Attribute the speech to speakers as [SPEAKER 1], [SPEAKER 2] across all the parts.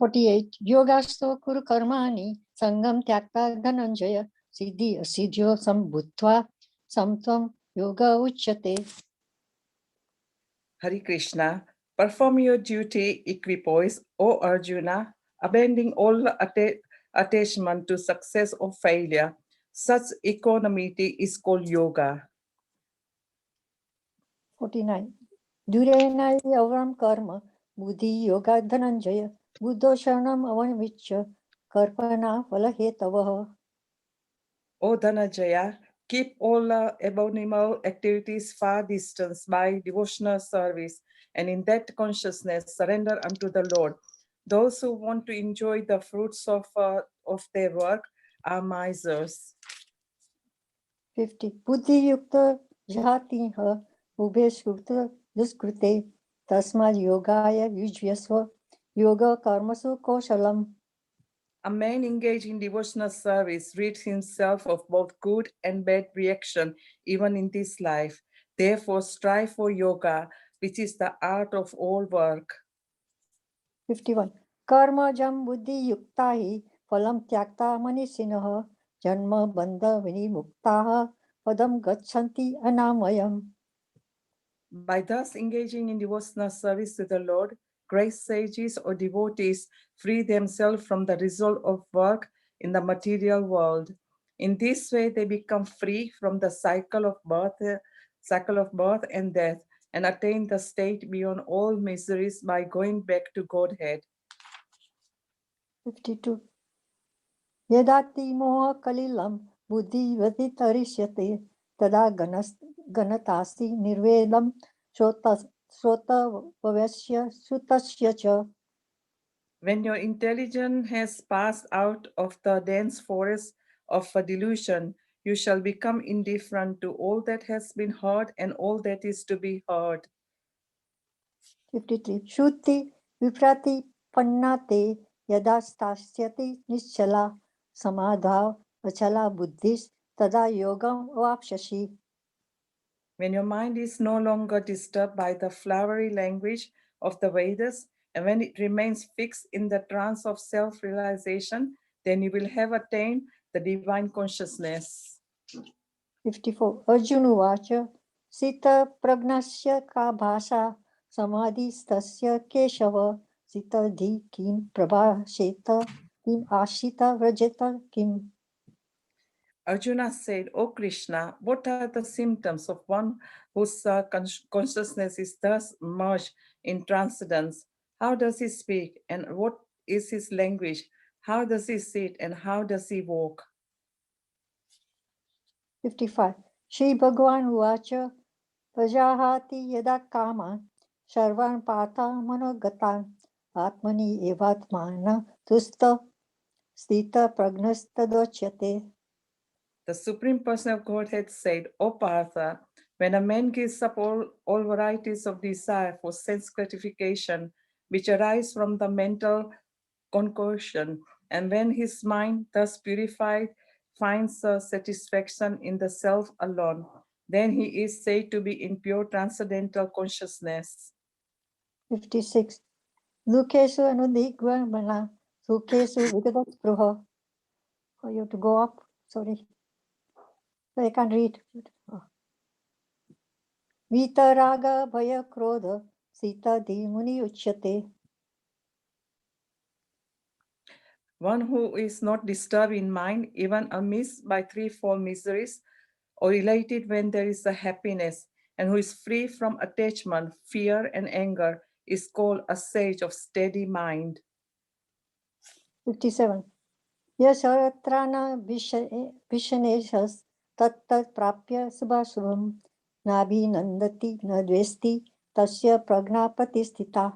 [SPEAKER 1] 48. Yogasto kuru karmani sangam tyakta dhananjaya siddhi asiddhyo sambhutva samtvam yoga uchyate.
[SPEAKER 2] Hare Krishna, perform your duty equipoise, O Arjuna, abandoning all attachment to success or failure. Such equanimity is called yoga.
[SPEAKER 1] 49. Durena yavram karma buddhi yoga dhananjaya buddho sharanam avanvichya karpana phalahetavaha.
[SPEAKER 2] O Dhananjaya, keep all abominable activities far distance by devotional service, and in that consciousness surrender unto the Lord. Those who want to enjoy the fruits of their work are misers.
[SPEAKER 1] 50. Buddhi yukta jhati ha ubhe shrukta duskrute tasmad yogaya yujyasva yoga karmasu koshalam.
[SPEAKER 2] A man engaged in devotional service rids himself of both good and bad reaction, even in this life. Therefore, strive for yoga, which is the art of all work.
[SPEAKER 1] 51. Karma jam buddhi yukta hi phalam tyakta manisinaha janma bandha vinimuktaha padam gachanti anamayam.
[SPEAKER 2] By thus engaging in devotional service to the Lord, great sages or devotees free themselves from the result of work in the material world. In this way, they become free from the cycle of birth and death, and attain the state beyond all miseries by going back to Godhead.
[SPEAKER 1] 52. Yadati moha kalilam buddhi vaditarishyate tada ganatasi nirvedam shota vavasya sutasya cha.
[SPEAKER 2] When your intelligence has passed out of the dense forest of a delusion, you shall become indifferent to all that has been heard and all that is to be heard.
[SPEAKER 1] 53. Shuddhi viprati pannate yada stasyati nischala samadhav achala buddhis tada yogam avapshashi.
[SPEAKER 2] When your mind is no longer disturbed by the flowery language of the Vedas, and when it remains fixed in the trance of self-realization, then you will have attained the divine consciousness.
[SPEAKER 1] 54. Arjuna vacha sita pragnasya ka bhasha samadhistasya keshava sita dhi kim prabhasheta kim ashita vrajeta kim.
[SPEAKER 2] Arjuna said, O Krishna, what are the symptoms of one whose consciousness is thus merged in transcendence? How does he speak, and what is his language? How does he sit, and how does he walk?
[SPEAKER 1] 55. Shri Bhagavan Vacha Prajahati Yada Kama Sarvan Pata Manogatan Atmani Evatmana Tusta Stita Pragnastadochyate.
[SPEAKER 2] The Supreme Person of Godhead said, O Partha, when a man gives up all varieties of desire for sense gratification, which arise from the mental concoction, and when his mind, thus purified, finds satisfaction in the self alone, then he is said to be in pure transcendental consciousness.
[SPEAKER 1] 56. Lukesu Anudigvamana Sukesu Vigataspraha. Oh, you have to go up. Sorry. I can't read. Vitaraga Bhaya Krodha Sita Di Muni Uchyate.
[SPEAKER 2] One who is not disturbed in mind, even amidst by threefold miseries, or elated when there is a happiness, and who is free from attachment, fear, and anger, is called a sage of steady mind.
[SPEAKER 1] 57. Yasharatrana Vishaneshas Tattat Prapya Subhasubham Nabhi Nandati Nadvesti Tasya Pragnapati Stita.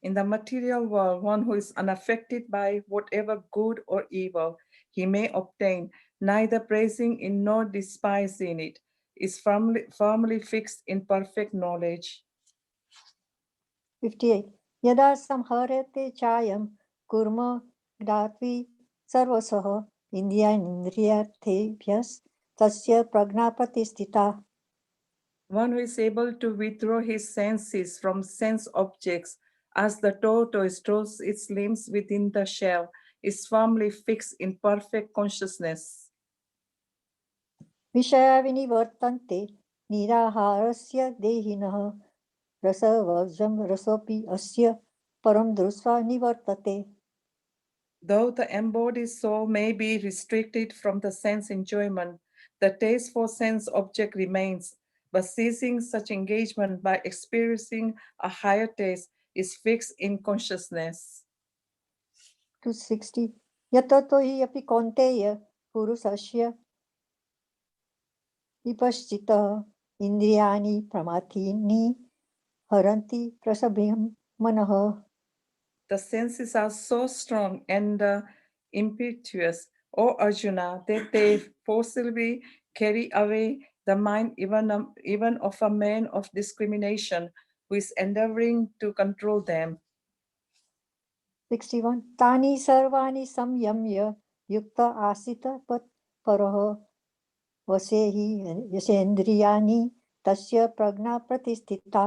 [SPEAKER 2] In the material world, one who is unaffected by whatever good or evil he may obtain, neither praising it nor despising it, is firmly fixed in perfect knowledge.
[SPEAKER 1] 58. Yada samharate chayam kurma gdatvi sarvasaha indriyatebhyas tasya pragnapati stita.
[SPEAKER 2] One who is able to withdraw his senses from sense objects as the tortoise throws its limbs within the shell, is firmly fixed in perfect consciousness.
[SPEAKER 1] विषया विनिवर्तन्ते निराहारस्य देहिनः रसवर्जं रसोऽपि अस्य परं दृष्ट्वा निवर्तते.
[SPEAKER 2] Though the embodied soul may be restricted from the sense enjoyment, the taste for sense object remains, but ceasing such engagement by experiencing a higher taste is fixed in consciousness.
[SPEAKER 1] 260 यततो हि अपि कौन्तेय पुरुषस्य विपश्चितः इन्द्रियाणि प्रमाथीनि हरन्ति प्रसभ्यं मनः.
[SPEAKER 2] The senses are so strong and impetuous, O Arjuna, that they forcibly carry away the mind even of a man of discrimination who is endeavoring to control them.
[SPEAKER 1] 61 तानि सर्वाणि संयम्य युक्त आसीत परः वशे हि यशेन्द्रियाणि तस्य प्रज्ञा प्रतिष्ठिता.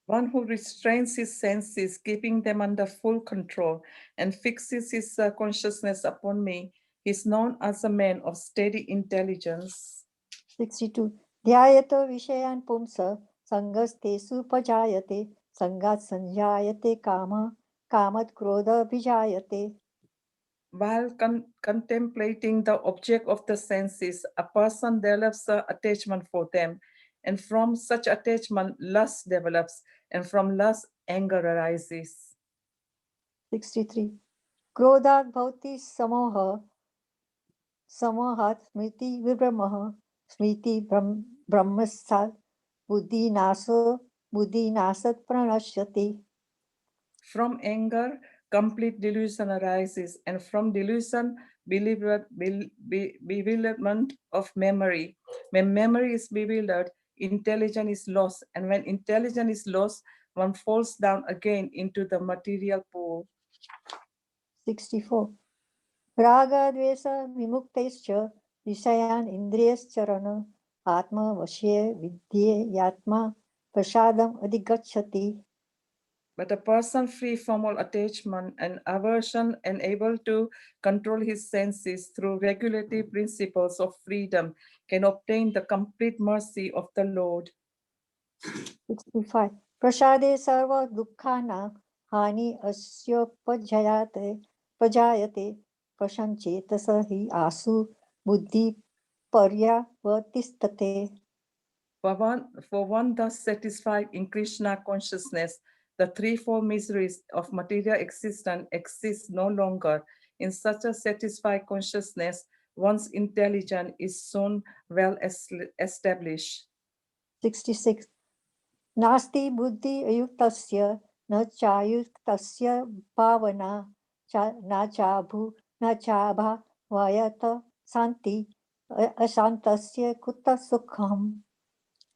[SPEAKER 2] One who restrains his senses, keeping them under full control, and fixes his consciousness upon me, is known as a man of steady intelligence.
[SPEAKER 1] 62 ध्यायत विषयान् पुंस संगस्तेषुपजायते संगात् संजायते कामः Kamath क्रोधभिजायते.
[SPEAKER 2] While contemplating the object of the senses, a person develops attachment for them, and from such attachment, lust develops, and from lust, anger arises.
[SPEAKER 1] 63 क्रोधात् भवति समोहः समोहात् स्मृति विभ्रमः स्मृति ब्रह्मस्थात् बुद्धिनाशत् प्रणश्यति.
[SPEAKER 2] From anger, complete delusion arises, and from delusion, bewilderment of memory. When memory is bewildered, intelligence is lost, and when intelligence is lost, one falls down again into the material pool.
[SPEAKER 1] 64 रागद्वेष विमुक्तैश्च विषयान् इन्द्रियश्चरण आत्मवशे विद्येयात्मा प्रसादम् अधिगच्छति.
[SPEAKER 2] But a person free from all attachment and aversion and able to control his senses through regulative principles of freedom can obtain the complete mercy of the Lord.
[SPEAKER 1] 65 प्रसादे सर्व दुःखानां हानि अस्योपजायते प्रजायते प्रसञ्चेतस हि आसु बुद्धि पर्यावर्तिष्ठते.
[SPEAKER 2] For one thus satisfied in Krishna consciousness, the threefold miseries of material existence exist no longer. In such a satisfied consciousness, one's intelligence is soon well established.
[SPEAKER 1] 66 नास्ति बुद्धि अयुक्तस्य न चायुक्तस्य भावना न चाभू न चाभा वायत शान्ति अशान्तस्य कुतः सुखम्.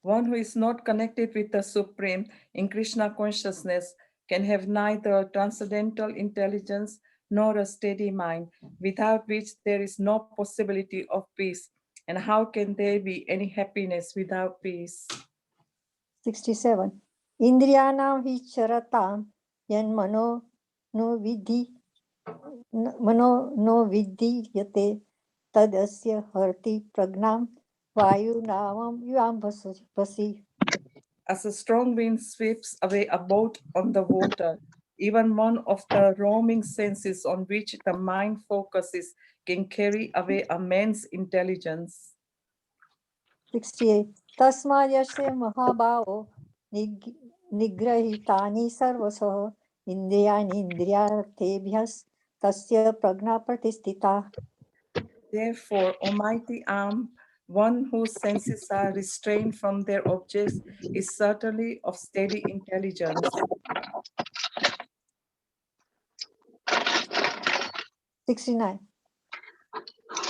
[SPEAKER 2] One who is not connected with the Supreme in Krishna consciousness can have neither transcendental intelligence nor a steady mind, without which there is no possibility of peace. And how can there be any happiness without peace?
[SPEAKER 1] 67 इन्द्रियाणां हि चरतां यन्मनो no विधि मनो no विधीयते तदस्य हरति प्रज्ञां वायुनावं युवाम्भसि.
[SPEAKER 2] As a strong wind sweeps away a boat on the water, even one of the roaming senses on which the mind focuses can carry away a man's intelligence.
[SPEAKER 1] 68 तस्मात् यस्य महाभावो निग्रहितानि सर्वशः इन्द्रियाणि इन्द्रियार्थेभ्यस्तस्य प्रज्ञा प्रतिष्ठिता.
[SPEAKER 2] Therefore, Almighty Arm, one whose senses are restrained from their objects, is certainly of steady intelligence.
[SPEAKER 1] 69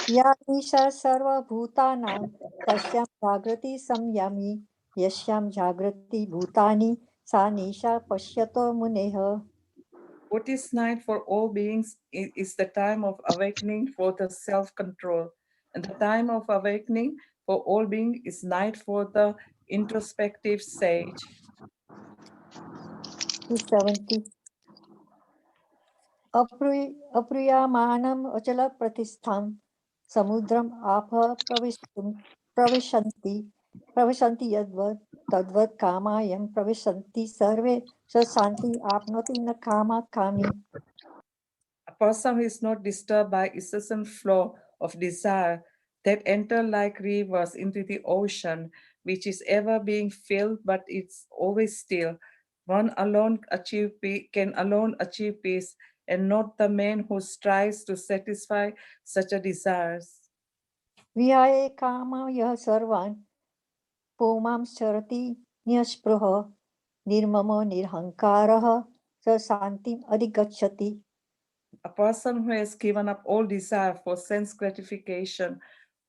[SPEAKER 1] या ईशा सर्वभूतानां तस्यां जागृति संयमी यस्यां जागृति भूतानि सा निशा पश्यतो मुनेः.
[SPEAKER 2] What is night for all beings is the time of awakening for the self-control, and the time of awakening for all beings is night for the introspective sage.
[SPEAKER 1] 270. अप्रियमाणम् अचल प्रतिष्ठां समुद्रम् आपः प्रविशन्ति यद्वत् तद्वत् कामायं प्रविशन्ति सर्वे स शान्ति आपनोति न कामा कामी.
[SPEAKER 2] A person who is not disturbed by incessant flow of desire that enter like rivers into the ocean, which is ever being filled, but it's always still. One alone can alone achieve peace, and not the man who strives to satisfy such a desires.
[SPEAKER 1] विहाय कामा यः सर्वान् पुमां चरति निःस्पृह निर्ममो निरहङ्कारः स शान्तिम् अधिगच्छति.
[SPEAKER 2] A person who has given up all desire for sense gratification,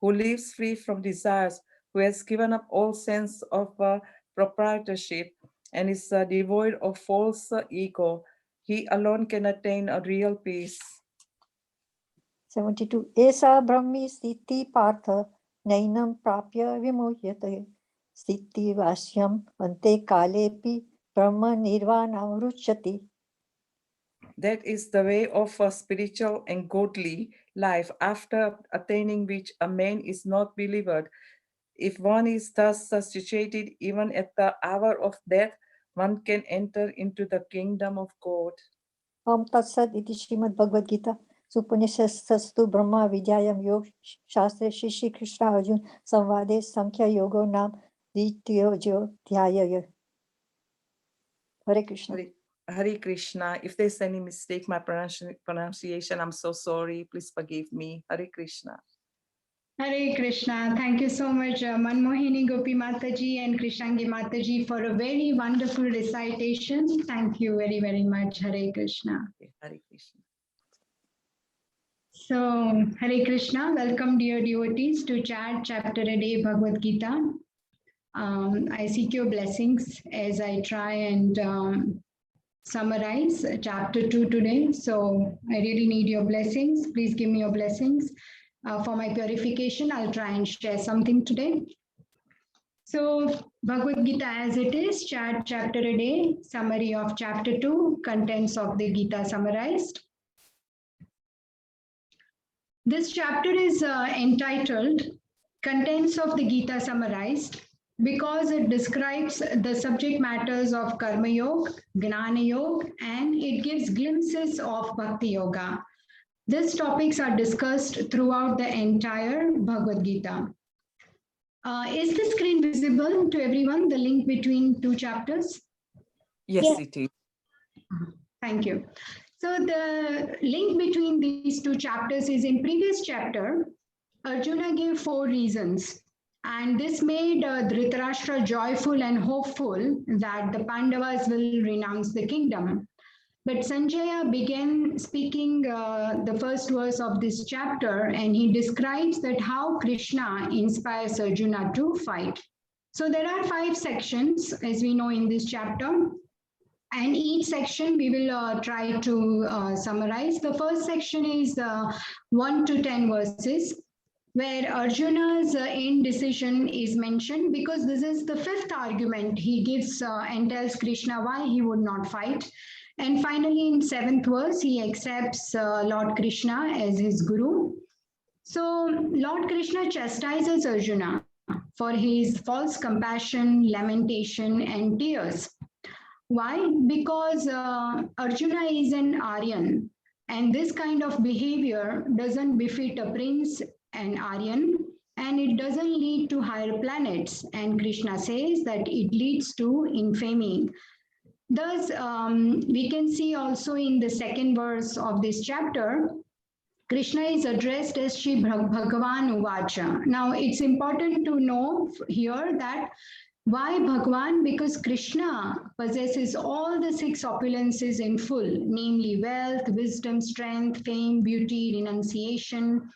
[SPEAKER 2] who lives free from desires, who has given up all sense of proprietorship, and is devoid of false ego, he alone can attain a real peace.
[SPEAKER 1] 72. एषा ब्रह्मी स्थिति पार्थ नैनं प्राप्य विमुह्यते स्थितिवास्यम् अन्ते कालेऽपि ब्रह्म निर्वाणमुच्यते.
[SPEAKER 2] That is the way of a spiritual and godly life, after attaining which a man is not delivered. If one is thus situated, even at the hour of death, one can enter into the kingdom of God.
[SPEAKER 1] ओम तत्सत् इति श्रीमद्भगवद्गीता उपनिषत्सु ब्रह्म विद्यायां योग शास्त्रे श्री कृष्ण अर्जुन संवादे संख्या योगो नाम द्वितीयोऽध्यायः. हरे Krishna.
[SPEAKER 2] Hare Krishna. If there's any mistake, my pronunciation, I'm so sorry. Please forgive me. Hare Krishna.
[SPEAKER 3] Hare Krishna. Thank you so much, Manmohini Gopi Mataji and Krishnangi Mataji, for a very wonderful recitation. Thank you very, very much. Hare Krishna.
[SPEAKER 2] Hare Krishna.
[SPEAKER 3] So, Hare Krishna. Welcome, dear devotees, to Chat Chapter a Day Bhagavad Gita. I seek your blessings as I try and summarize Chapter 2 today. So, I really need your blessings. Please give me your blessings. For my purification, I'll try and share something today. So, Bhagavad Gita as it is, chapter a day, summary of chapter 2, contents of the Gita summarized. This chapter is entitled Contents of the Gita Summarized because it describes the subject matters of Karma Yoga, Gnana Yoga, and it gives glimpses of Bhakti Yoga. These topics are discussed throughout the entire Bhagavad Gita. Is the screen visible to everyone, the link between two chapters?
[SPEAKER 2] Yes, it is.
[SPEAKER 3] Thank you. So the link between these two chapters is in previous chapter, Arjuna gave 4 reasons. And this made Dhritarashtra joyful and hopeful that the Pandavas will renounce the kingdom. But Sanjaya began speaking the first verse of this chapter, and he describes that how Krishna inspires Arjuna to fight. So there are 5 sections, as we know in this chapter, and each section we will try to summarize. The first section is 1 to 10 verses, where Arjuna's indecision is mentioned because this is the 5th argument he gives and tells Krishna why he would not fight. And finally, in 7th verse, he accepts Lord Krishna as his guru. So Lord Krishna chastises Arjuna for his false compassion, lamentation, and tears. Why? Because Arjuna is an Aryan, and this kind of behavior doesn't befit a prince, an Aryan, and it doesn't lead to higher planets. And Krishna says that it leads to infamy. Thus, we can see also in the 2nd verse of this chapter, Krishna is addressed as Shri Bhagavan Uvacha. Now, it's important to know here that why Bhagavan? Because Krishna possesses all the 6 opulences in full, namely wealth, wisdom, strength, fame, beauty, renunciation.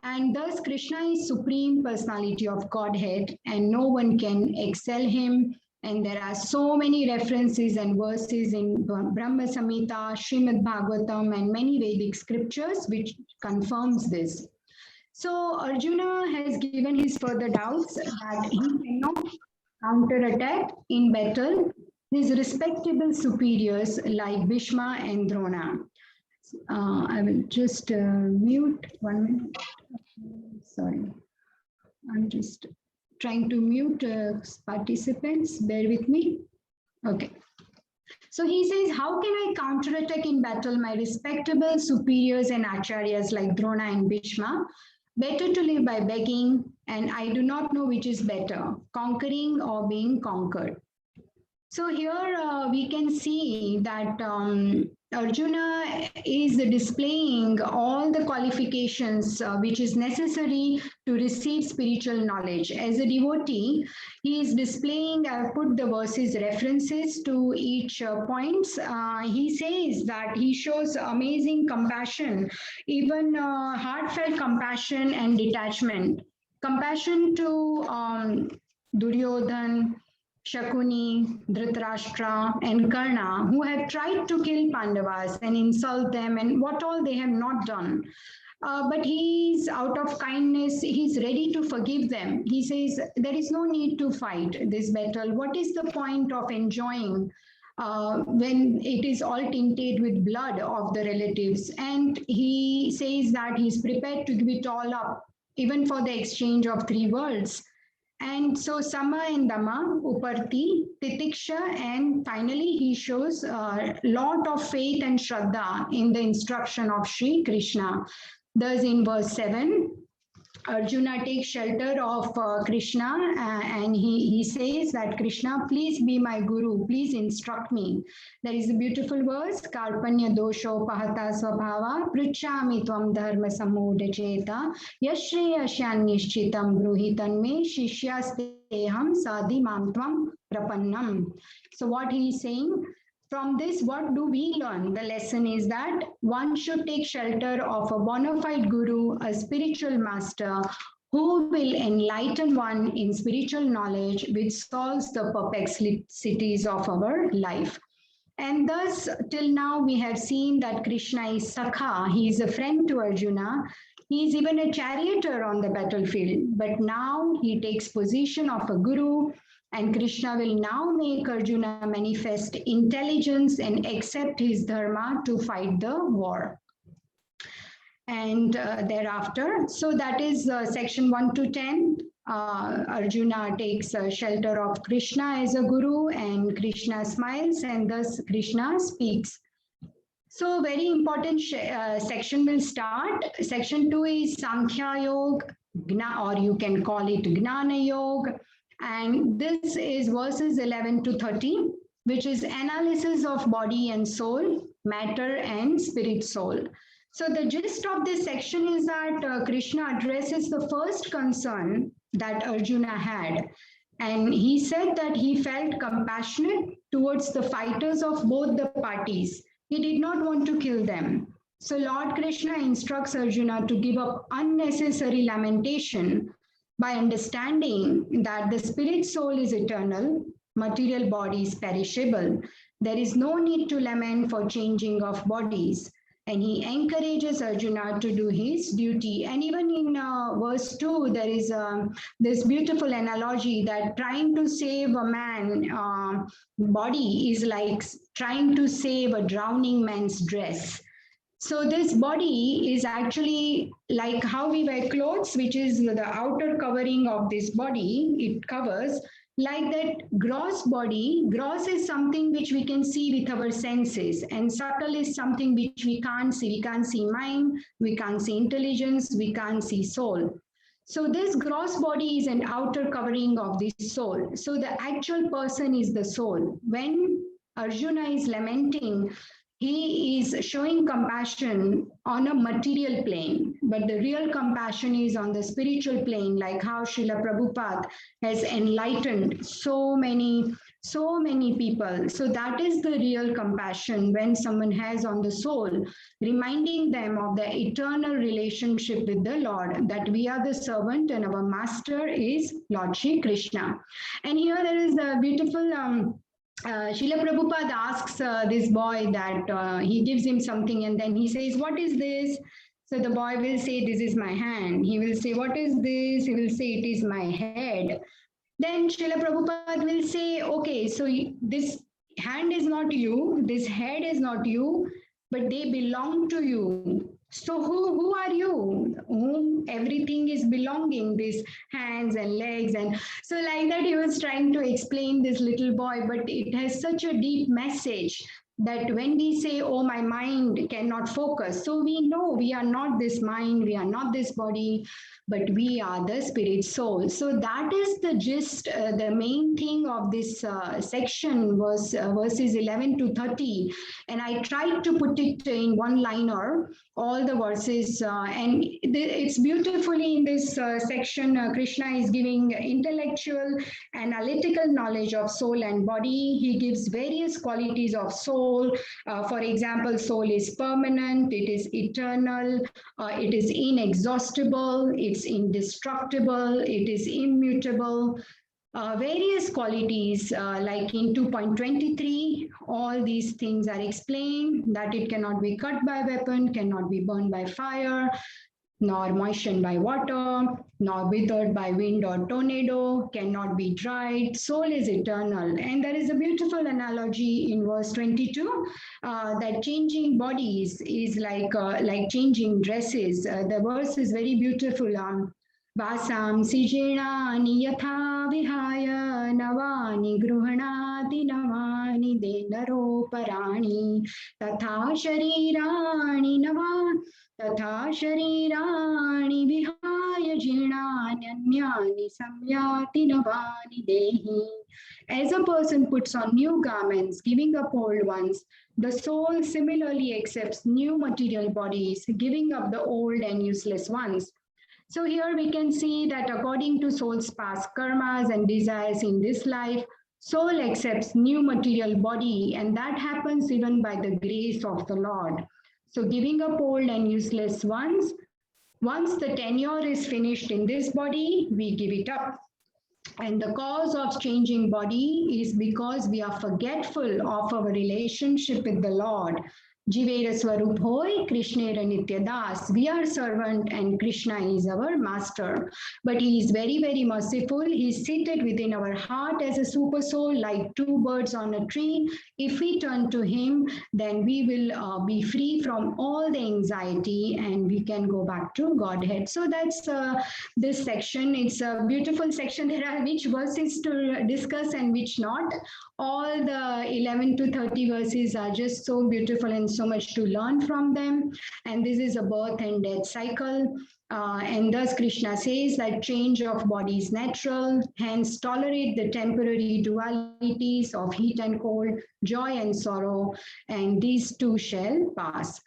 [SPEAKER 3] And thus, Krishna is Supreme Personality of Godhead, and no one can excel him. And there are so many references and verses in Brahma Samhita, Srimad Bhagavatam, and many Vedic scriptures which confirms this. So Arjuna has given his further doubts that he cannot counterattack in battle these respectable superiors like Bhishma and Drona. I will just mute 1 minute. Sorry, I'm just trying to mute participants. Bear with me. Okay. So he says, how can I counterattack in battle my respectable superiors and acharyas like Drona and Bhishma? Better to live by begging, and I do not know which is better, conquering or being conquered. So here we can see that Arjuna is displaying all the qualifications which is necessary to receive spiritual knowledge. As a devotee, he is displaying, I've put the verses references to each points. He says that he shows amazing compassion, even heartfelt compassion and detachment. Compassion to Duryodhan, Shakuni, Dhritarashtra, and Karna, who have tried to kill Pandavas and insult them and what all they have not done. But he's out of kindness, he's ready to forgive them. He says, there is no need to fight this battle. What is the point of enjoying when it is all tainted with blood of the relatives? And he says that he's prepared to give it all up, even for the exchange of 3 worlds. And so Sama and Dama, Uparti, Titiksha, and finally he shows a lot of faith and Shraddha in the instruction of Sri Krishna. Thus in verse 7, Arjuna takes shelter of Krishna and he says that Krishna, please be my guru, please instruct me. There is a beautiful verse, Karpanya dosho pahata svabhava, pruchami tvam dharma samuda cheta, yashreyasyan nishchitam gruhitan me, shishyasteham sadhi mam tvam prapannam. So what he is saying, from this, what do we learn? The lesson is that one should take shelter of a bona fide guru, a spiritual master, who will enlighten one in spiritual knowledge, which solves the perplexities of our life. And thus, till now, we have seen that Krishna is Sakha. He is a friend to Arjuna. He is even a charioteer on the battlefield. But now he takes position of a guru, and Krishna will now make Arjuna manifest intelligence and accept his dharma to fight the war. And thereafter, so that is section 1 to 10. Arjuna takes shelter of Krishna as a guru, and Krishna smiles, and thus Krishna speaks. So very important section will start. Section 2 is Sankhya Yoga, or you can call it Gnana Yoga. And this is verses 11 to 30, which is analysis of body and soul, matter and spirit soul. So the gist of this section is that Krishna addresses the first concern that Arjuna had. And he said that he felt compassionate towards the fighters of both the parties. He did not want to kill them. So Lord Krishna instructs Arjuna to give up unnecessary lamentation by understanding that the spirit soul is eternal, material body is perishable. There is no need to lament for changing of bodies. And he encourages Arjuna to do his duty. And even in verse 2, there is this beautiful analogy that trying to save a man body is like trying to save a drowning man's dress. So this body is actually like how we wear clothes, which is the outer covering of this body. It covers like that gross body. Gross is something which we can see with our senses, and subtle is something which we can't see. We can't see mind, we can't see intelligence, we can't see soul. So this gross body is an outer covering of the soul. So the actual person is the soul. When Arjuna is lamenting, he is showing compassion on a material plane, but the real compassion is on the spiritual plane, like how Srila Prabhupada has enlightened so many people. So that is the real compassion when someone has on the soul, reminding them of the eternal relationship with the Lord, that we are the servant and our master is Lord Shri Krishna. And here there is a beautiful Srila Prabhupada asks this boy that he gives him something, and then he says, what is this? So the boy will say, this is my hand. He will say, what is this? He will say, it is my head. Then Srila Prabhupada will say, okay, so this hand is not you, this head is not you, but they belong to you. So who are you? Whom everything is belonging, these hands and legs. And so like that he was trying to explain this little boy, but it has such a deep message that when we say, oh, my mind cannot focus, so we know we are not this mind, we are not this body, but we are the spirit soul. So that is the gist, the main thing of this section was verses 11 to 30. And I tried to put it in one liner, all the verses, and it's beautifully in this section, Krishna is giving intellectual, analytical knowledge of soul and body. He gives various qualities of soul. For example, soul is permanent, it is eternal, it is inexhaustible, it's indestructible, it is immutable. Various qualities like in 2.23, all these things are explained, that it cannot be cut by weapon, cannot be burned by fire, nor moistened by water, nor withered by wind or tornado, cannot be dried. Soul is eternal. And there is a beautiful analogy in verse 22 that changing bodies is like changing dresses. The verse is very beautiful. Vasam sijinani yatha vihaya navani gruhanati navani denaro parani tatha sharirani navan tatha sharirani vihaya jinanyanyani samyati navani dehi. As a person puts on new garments, giving up old ones, the soul similarly accepts new material bodies, giving up the old and useless ones. So here we can see that according to soul's past karmas and desires in this life, soul accepts new material body, and that happens even by the grace of the Lord. So giving up old and useless ones, once the tenure is finished in this body, we give it up. And the cause of changing body is because we are forgetful of our relationship with the Lord. Jivera Swarup Hoy, Krishnera Nitya Das. We are servant and Krishna is our master. But he is very, very merciful. He is seated within our heart as a super soul, like two birds on a tree. If we turn to him, then we will be free from all the anxiety and we can go back to Godhead. So that's this section. It's a beautiful section. There are which verses to discuss and which not. All the 11 to 30 verses are just so beautiful and so much to learn from them. And this is a birth and death cycle. And thus Krishna says that change of body is natural, hence tolerate the temporary dualities of heat and cold, joy and sorrow, and these too shall pass.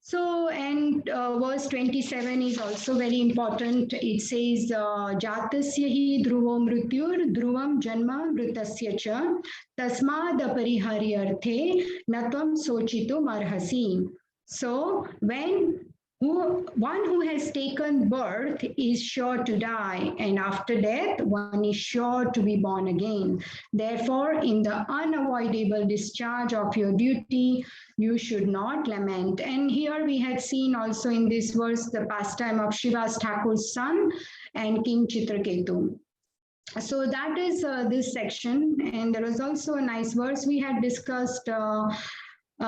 [SPEAKER 3] So, and verse 27 is also very important. It says, Jatasya hi dhruvo mrityur dhruvam janma mritasya cha tasmad apariharyarthe natvam sochitum arhasi. So, when one who has taken birth is sure to die, and after death, one is sure to be born again. Therefore, in the unavoidable discharge of your duty, you should not lament. And here we had seen also in this verse the pastime of Shiva's Thakur's son and King Chitraketu. So that is this section. And there was also a nice verse we had discussed we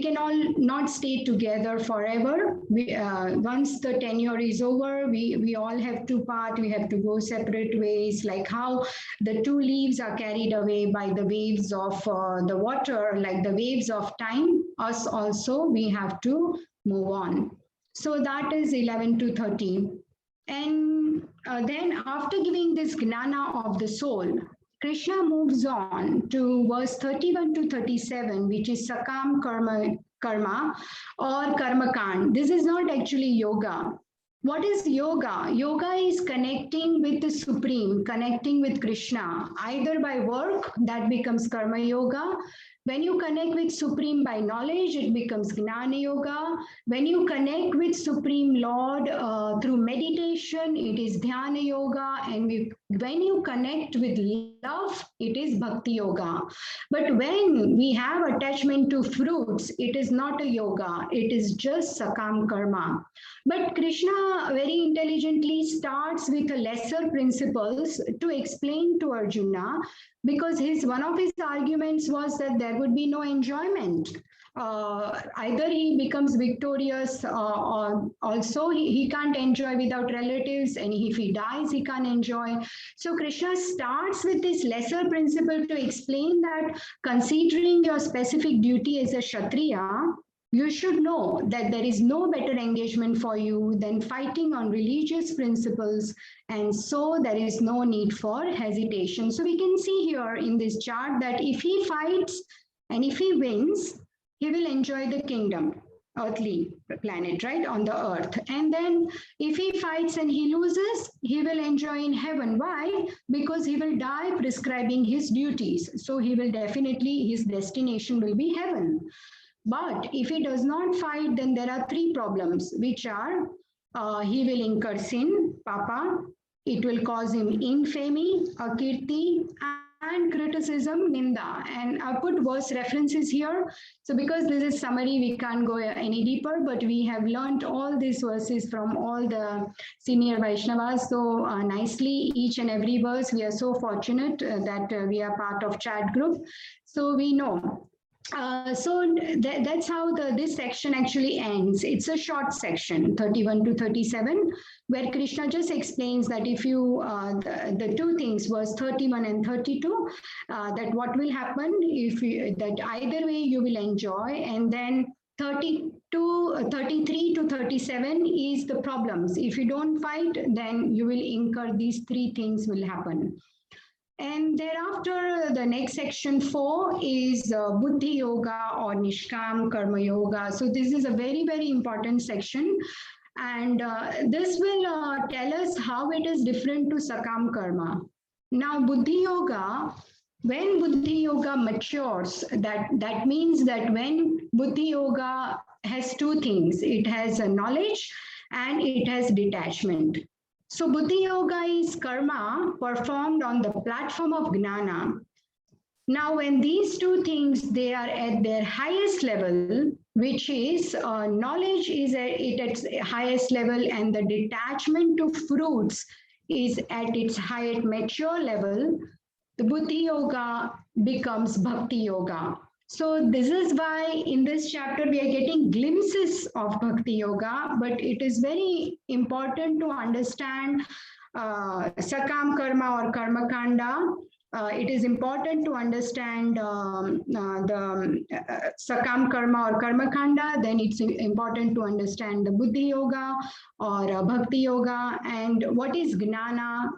[SPEAKER 3] can all not stay together forever. Once the tenure is over, we all have to part, we have to go separate ways, like how the two leaves are carried away by the waves of the water, like the waves of time, us also, we have to move on. So that is 11 to 13. And then after giving this gnana of the soul, Krishna moves on to verse 31 to 37, which is Sakam Karma or Karma Kand. This is not actually yoga. What is yoga? Yoga is connecting with the Supreme, connecting with Krishna, either by work, that becomes Karma Yoga. When you connect with Supreme by knowledge, it becomes Gnana Yoga. When you connect with Supreme Lord through meditation, it is Dhyana Yoga. And When you connect with love, it is bhakti yoga. But when we have attachment to fruits, it is not a yoga, it is just sakam karma. But Krishna very intelligently starts with the lesser principles to explain to Arjuna, because one of his arguments was that there would be no enjoyment. Either he becomes victorious, or also he can't enjoy without relatives, and if he dies, he can't enjoy. So Krishna starts with this lesser principle to explain that considering your specific duty as a Kshatriya, you should know that there is no better engagement for you than fighting on religious principles, and so there is no need for hesitation. So we can see here in this chart that if he fights and if he wins, he will enjoy the kingdom, earthly planet, right, on the earth. And then if he fights and he loses, he will enjoy in heaven. Why? Because he will die prescribing his duties. So he will definitely, his destination will be heaven. But if he does not fight, then there are three problems, which are he will incur sin, papa, it will cause him infamy, akirti, and criticism, ninda. And I put verse references here. So because this is summary, we can't go any deeper, but we have learned all these verses from all the senior Vaishnavas so nicely, each and every verse. We are so fortunate that we are part of chat group. So we know. That's how this section actually ends. It's a short section, 31 to 37, where Krishna just explains that if you, the two things, verse 31 and 32, that what will happen if you, that either way you will enjoy, and then 33 to 37 is the problems. If you don't fight, then you will incur, these three things will happen. And thereafter, the next section 4 is buddhi yoga or nishkam karma yoga. So this is a very, very important section. And this will tell us how it is different to sakam karma. Now, buddhi yoga, when buddhi yoga matures, that means that when buddhi yoga has two things, it has a knowledge and it has detachment. So buddhi yoga is karma performed on the platform of gnana. Now, when these two things, they are at their highest level, which is knowledge is at its highest level, and the detachment to fruits is at its highest mature level, the buddhi yoga becomes bhakti yoga. So this is why in this chapter we are getting glimpses of bhakti yoga, but it is very important to understand sakam karma or karma kanda. It is important to understand the sakam karma or karma kanda. Then it's important to understand the buddhi yoga or bhakti yoga, and what is gnana,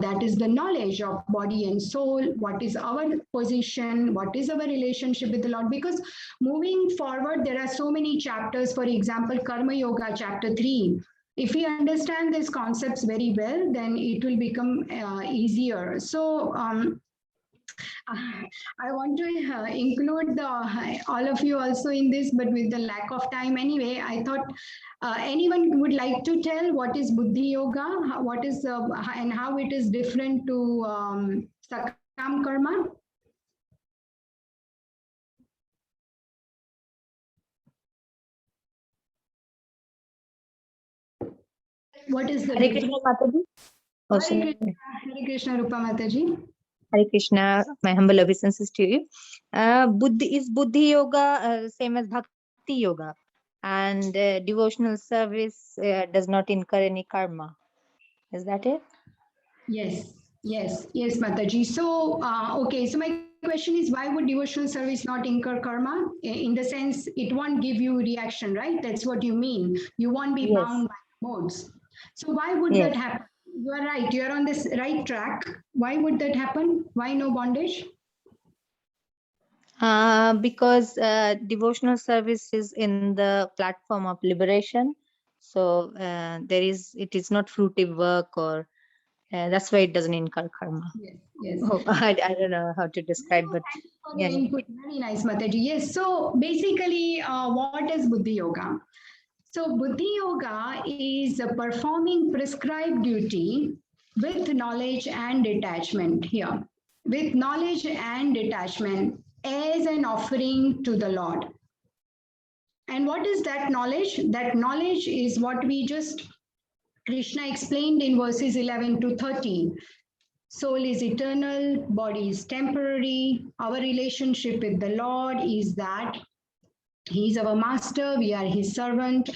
[SPEAKER 3] that is the knowledge of body and soul, what is our position, what is our relationship with the Lord. Because moving forward, there are so many chapters. For example, Karma Yoga, chapter 3. If we understand these concepts very well, then it will become easier. So I want to include all of you also in this, but with the lack of time anyway, I thought anyone would like to tell what is buddhi yoga, what is and how it is different to sakam karma? What is the
[SPEAKER 4] Hare Krishna Mataji. Oh, sorry.
[SPEAKER 3] Hare Krishna Rupa Mataji.
[SPEAKER 4] Hare Krishna, my humble obeisances to you. Buddhi yoga same as bhakti yoga, and devotional service does not incur any karma. Is that it?
[SPEAKER 3] Yes, Mataji. So, okay, so my question is, why would devotional service not incur karma? In the sense, it won't give you reaction, right? That's what you mean. You won't be bound by modes. So why would that happen? You are right. You are on this right track. Why would that happen? Why no bondage?
[SPEAKER 4] Because devotional service is in the platform of liberation. So it is not fruitive work, or that's why it doesn't incur karma.
[SPEAKER 3] Yes.
[SPEAKER 4] Oh, I don't know how to describe, but
[SPEAKER 3] yeah. Input. Very nice, Mataji. Yes. So basically, what is buddhi yoga? So buddhi yoga is performing prescribed duty with knowledge and detachment here. With knowledge and detachment as an offering to the Lord. And what is that knowledge? That knowledge is what we just, Krishna explained in verses 11 to 13. Soul is eternal, body is temporary. Our relationship with the Lord is that He is our master, we are His servant.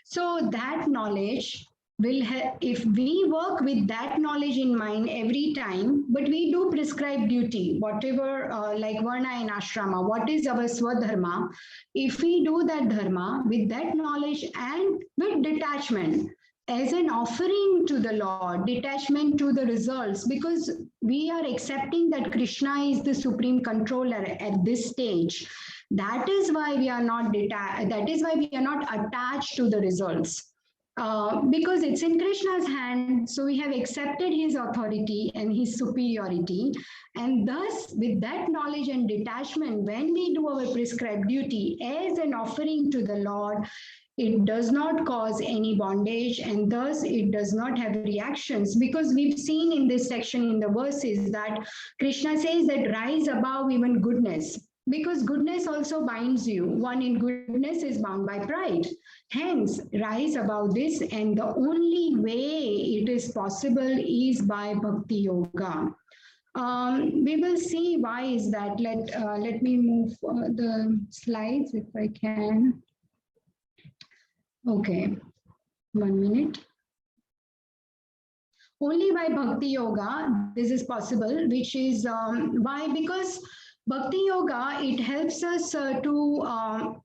[SPEAKER 3] So that knowledge will help, if we work with that knowledge in mind every time, but we do prescribe duty, whatever, like Varna and Ashrama, what is our Swadharma, if we do that Dharma with that knowledge and with detachment, as an offering to the Lord, detachment to the results, because we are accepting that Krishna is the supreme controller at this stage. That is why we are not that is why we are not attached to the results. Because it's in Krishna's hand, so we have accepted his authority and his superiority. And thus, with that knowledge and detachment, when we do our prescribed duty as an offering to the Lord, it does not cause any bondage, and thus it does not have reactions, because we've seen in this section in the verses that Krishna says that rise above even goodness, because goodness also binds you. One in goodness is bound by pride. Hence, rise above this, and the only way it is possible is by bhakti yoga. We will see why is that. Let me move the slides if I can. Okay, 1 minute. Only by bhakti yoga this is possible, which is why, because bhakti yoga, it helps us to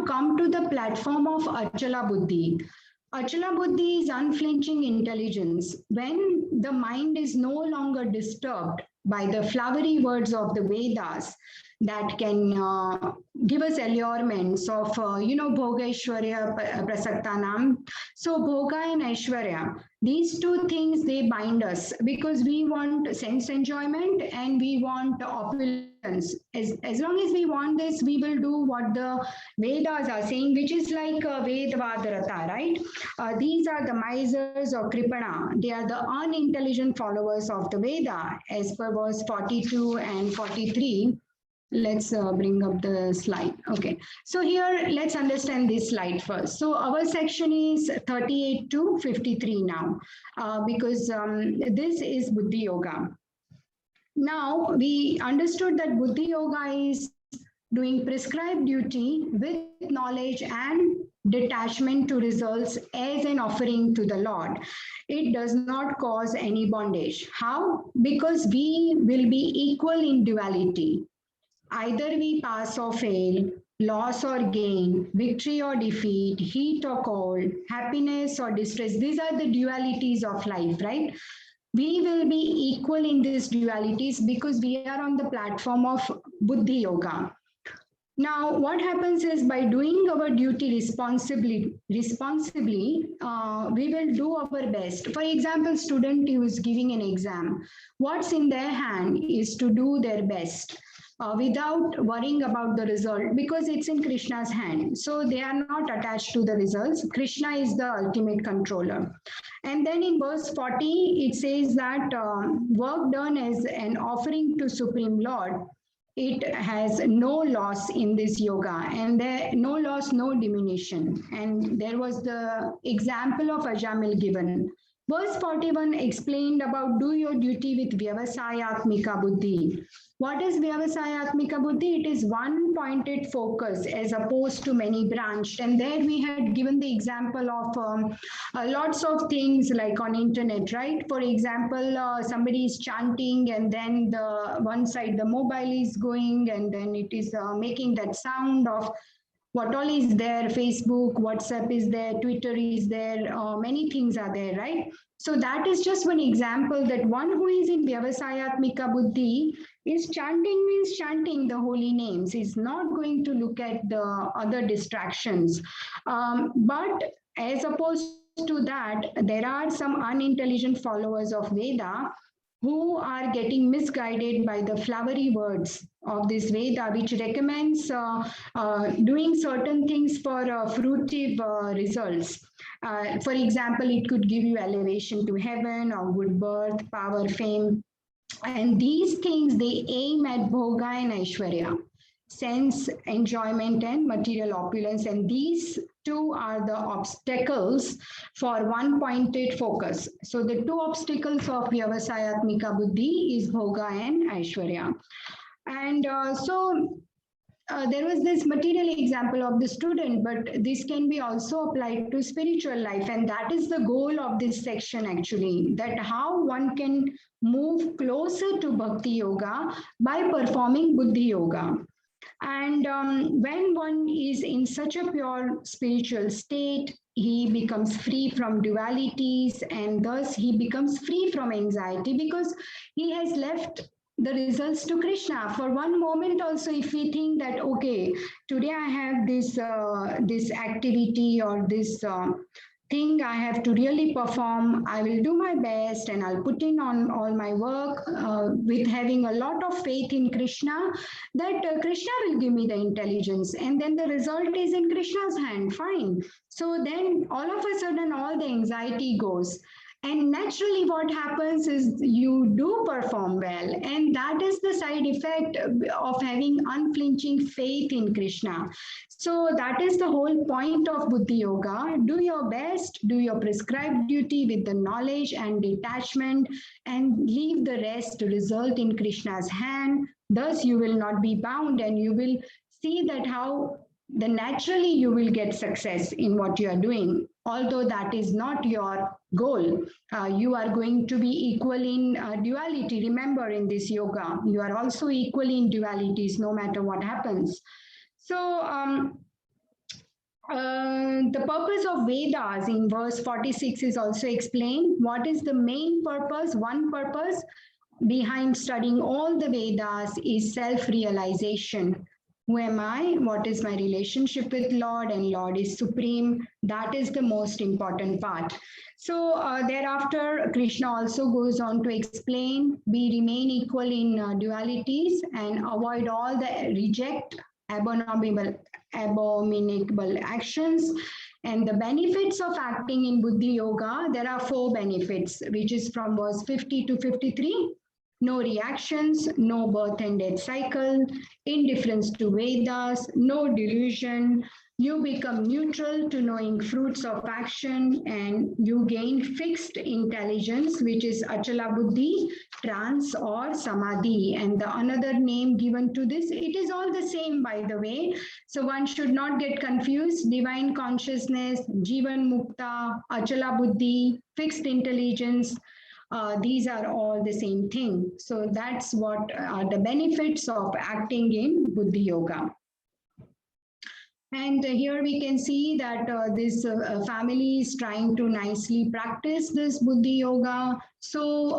[SPEAKER 3] come to the platform of achala buddhi. Achala buddhi is unflinching intelligence. When the mind is no longer disturbed by the flowery words of the Vedas that can give us allurements of, Bhoga Aishwarya Prasaktanam. So Bhoga and Aishwarya, these two things, they bind us because we want sense enjoyment and we want opulence. As long as we want this, we will do what the Vedas are saying, which is like Vedvadarata, right? These are the misers or Kripana. They are the unintelligent followers of the Veda, as per verse 42 and 43. Let's bring up the slide. Okay, so here let's understand this slide first. So our section is 38 to 53 now, because this is Buddhi Yoga. Now we understood that Buddhi Yoga is doing prescribed duty with knowledge and detachment to results as an offering to the Lord. It does not cause any bondage. How? Because we will be equal in duality. Either we pass or fail, loss or gain, victory or defeat, heat or cold, happiness or distress. These are the dualities of life, right? We will be equal in these dualities because we are on the platform of Buddhi Yoga. Now, what happens is by doing our duty responsibly, we will do our best. For example, student who is giving an exam, what's in their hand is to do their best. Without worrying about the result, because it's in Krishna's hand. So they are not attached to the results. Krishna is the ultimate controller. And then in verse 40, it says that work done as an offering to Supreme Lord, it has no loss in this yoga, and there no loss, no diminution. And there was the example of Ajamil given. Verse 41 explained about do your duty with Vyavasayatmika Buddhi. What is Vyavasayatmika Buddhi? It is one pointed focus as opposed to many branched. And there we had given the example of lots of things like on internet, right? For example, somebody is chanting and then the one side the mobile is going and then it is making that sound of what all is there. Facebook, WhatsApp is there, Twitter is there, many things are there, right? So that is just one example that one who is in Vyavasayatmika Buddhi is chanting, means chanting the holy names, is not going to look at the other distractions. But as opposed to that, there are some unintelligent followers of Veda who are getting misguided by the flowery words of this Veda, which recommends doing certain things for fruitive results. For example, it could give you elevation to heaven or good birth, power, fame. And these things, they aim at bhoga and aishwarya, sense, enjoyment, and material opulence. And these two are the obstacles for one-pointed focus. So the two obstacles of vyavasayatmika buddhi is bhoga and aishwarya. And there was this material example of the student, but this can be also applied to spiritual life. And that is the goal of this section actually, that how one can move closer to bhakti yoga by performing buddhi yoga. And when one is in such a pure spiritual state, he becomes free from dualities, and thus he becomes free from anxiety because he has left the results to Krishna. For one moment also, if we think that, okay, today I have this this activity or this thing I have to really perform, I will do my best and I'll put in on all my work with having a lot of faith in Krishna, that Krishna will give me the intelligence, and then the result is in Krishna's hand, fine. So then all of a sudden all the anxiety goes. And naturally what happens is you do perform well. And that is the side effect of having unflinching faith in Krishna. So that is the whole point of buddhi yoga. Do your best, do your prescribed duty with the knowledge and detachment, and leave the rest to result in Krishna's hand. Thus you will not be bound, and you will see that how naturally you will get success in what you are doing. Although that is not your goal, you are going to be equal in duality. Remember, in this yoga, you are also equal in dualities no matter what happens. So the purpose of Vedas in verse 46 is also explained. What is the main purpose? One purpose behind studying all the Vedas is self-realization. Who am I? What is my relationship with Lord? And Lord is supreme. That is the most important part. So thereafter, Krishna also goes on to explain, we remain equal in dualities and avoid all the reject abominable actions. And the benefits of acting in buddhi yoga, there are 4 benefits, which is from verse 50 to 53. No reactions, no birth and death cycle, indifference to Vedas, no delusion. You become neutral to knowing fruits of action, and you gain fixed intelligence, which is achala buddhi, trance or samadhi. And the another name given to this, it is all the same, by the way. So one should not get confused. Divine consciousness, jivan mukta, achala buddhi, fixed intelligence. These are all the same thing. So that's what are the benefits of acting in buddhi yoga. And here we can see that this family is trying to nicely practice this buddhi yoga. So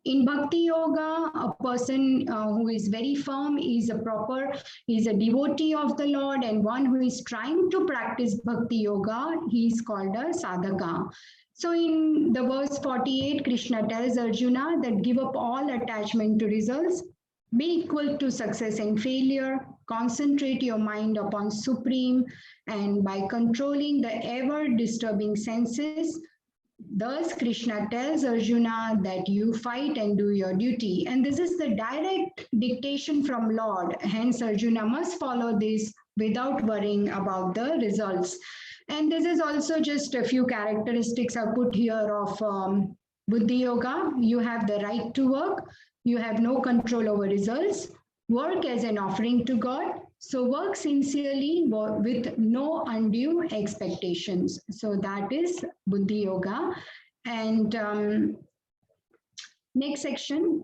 [SPEAKER 3] in bhakti yoga, a person who is very firm is a devotee of the Lord, and one who is trying to practice bhakti yoga, he is called a sadhaka. So in the verse 48, Krishna tells Arjuna that give up all attachment to results, be equal to success and failure, concentrate your mind upon Supreme, and by controlling the ever-disturbing senses, thus Krishna tells Arjuna that you fight and do your duty. And this is the direct dictation from Lord. Hence, Arjuna must follow this without worrying about the results. And this is also just a few characteristics I put here of buddhi yoga. You have the right to work. You have no control over results. Work as an offering to God. So work sincerely with no undue expectations. So that is buddhi yoga. And next section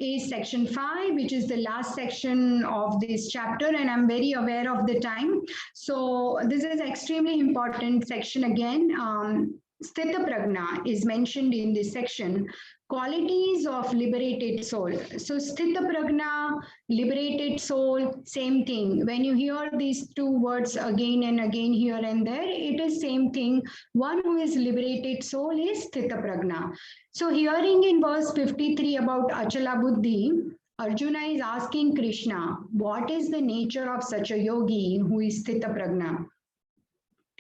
[SPEAKER 3] is section 5, which is the last section of this chapter, and I'm very aware of the time. So this is extremely important section again. Sthita prajna is mentioned in this section. Qualities of liberated soul. So sthita prajna, liberated soul, same thing. When you hear these two words again and again here and there, it is same thing. One who is liberated soul is sthita prajna. So hearing in verse 53 about achala buddhi, Arjuna is asking Krishna, what is the nature of such a yogi who is sthita prajna?